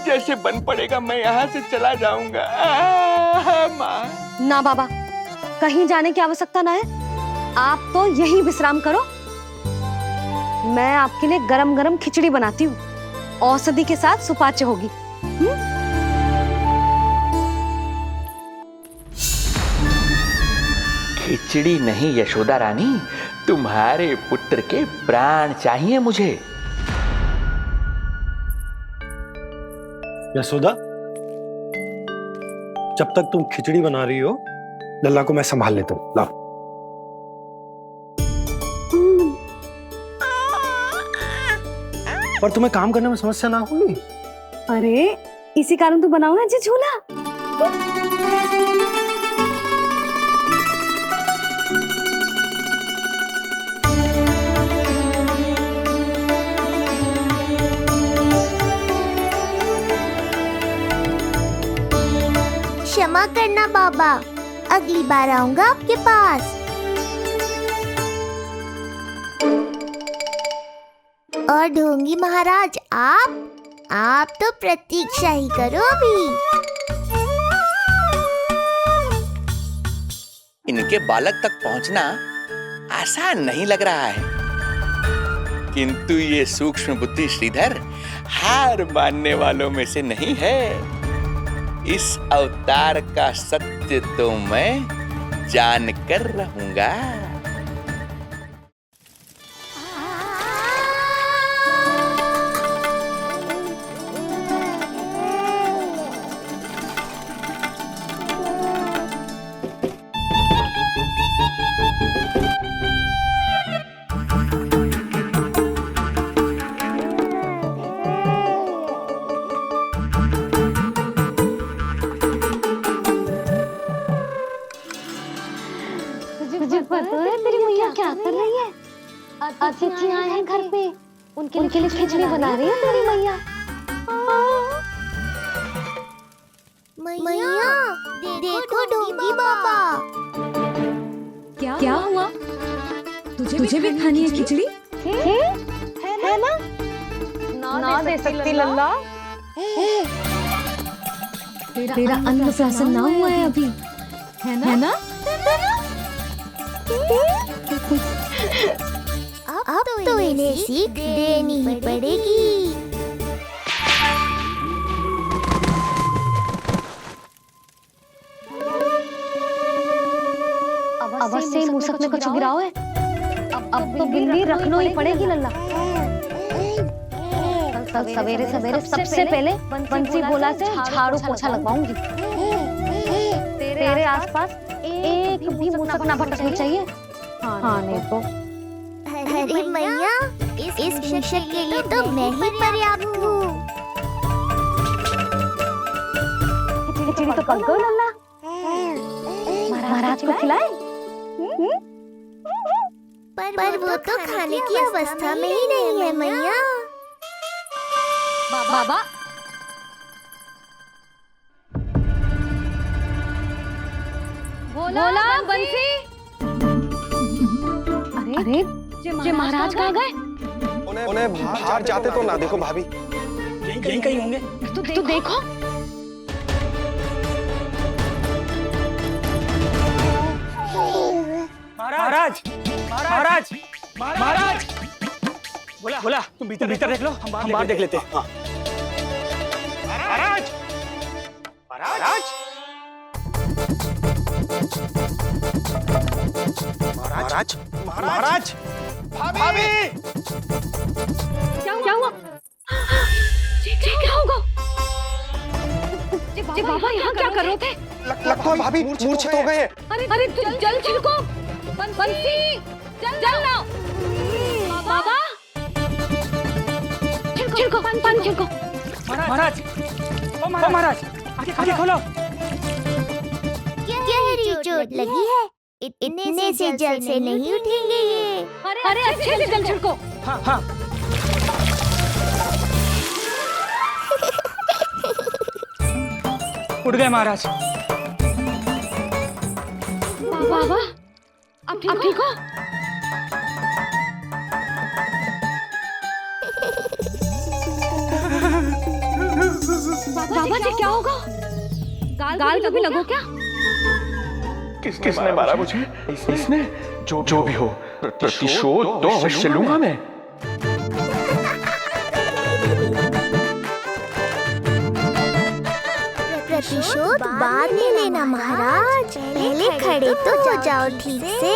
जैसे बन पड़ेगा, मैं यहाँ से चला जाऊंगा। माँ। ना बाबा, कहीं जाने की आवश्यकता ना है, आप तो यही विश्राम करो। मैं आपके लिए गरम गरम खिचड़ी बनाती हूँ, औषधि के साथ सुपाच्य होगी। खिचड़ी नहीं यशोदा रानी, तुम्हारे पुत्र के प्राण चाहिए मुझे। यशोदा, जब तक तुम खिचड़ी बना रही हो, लल्ला को मैं संभाल लेता हूँ। लाओ। पर तुम्हें काम करने में समस्या ना होगी? अरे इसी कारण तो बनाओ ना जी झूला। क्षमा करना बाबा, अगली बार आऊंगा आपके पास। और ढोंगी महाराज, आप तो प्रतीक्षा ही करो अभी। इनके बालक तक पहुंचना आसान नहीं लग रहा है, किंतु ये सूक्ष्म बुद्धि श्रीधर हार मानने वालों में से नहीं है। इस अवतार का सत्य तो मैं जान कर रहूंगा। अतिथि आए हैं घर पे, उनके लिए खिचड़ी बना रही है तेरी मैया। मैया देखो ढोंगी बाबा। क्या हुआ? तुझे भी खानी है खिचड़ी? है ना? ना दे सकती लल्ला। तेरा अन्न प्राशन ना हुआ है अभी, है ना? अब तो इन्हें सीख देनी ही पड़ेगी। अवश्य मूसक में कुछ गिराओ है। अब तो गिल्ली रखना ही पड़ेगी लल्ला। कल सवेरे सवेरे सबसे पहले बंसी बोला से झाड़ू पोछा लगवाऊंगी। तेरे आसपास एक भी मूसक ना भटकनी चाहिए। हाँ नहीं तो। अरे मैया, इस शिक्षक के लिए तो मैं ही पर्याप्त हूँ। खिचड़ी तो पक गई लल्ला। महाराज को खिलाए? पर वो तो खाने की अवस्था में ही नहीं है मैया। बाबा बोला बंसी। अरे जे महाराज कहाँ गए? उन्हें बाहर जाते तो ना देखो भाभी। यहीं कहीं होंगे। तू देखो। महाराज महाराज महाराज, बोला तुम भीतर देख लो, हम बाहर देख लेते हैं। महाराज महाराज महाराज महाराज भाभी। क्या हुआ? क्या होगा? जी बाबा यहाँ क्या कर रहे थे? लगता है भाभी मूर्छित हो गए हैं। अरे तू जल छिड़को। बंसी जल लाओ। बाबा छिड़को पानी छिड़को। महाराज ओ महाराज, आंखें खोलो। गहरी चोट लगी है, इतने से जल से नहीं उठेंगे ये। अरे अच्छे से जल छिड़को। हाँ उठ गए महाराज। बाबा अब ठीक हो? बाबा जी क्या होगा? गाल कभी लगो क्या? किसने मारा मुझे? इसने? जो भी हो, प्रतिशोध तो अवश्य लूंगा मैं। प्रतिशोध बाद में लेना महाराज, पहले खड़े तो हो जाओ ठीक से।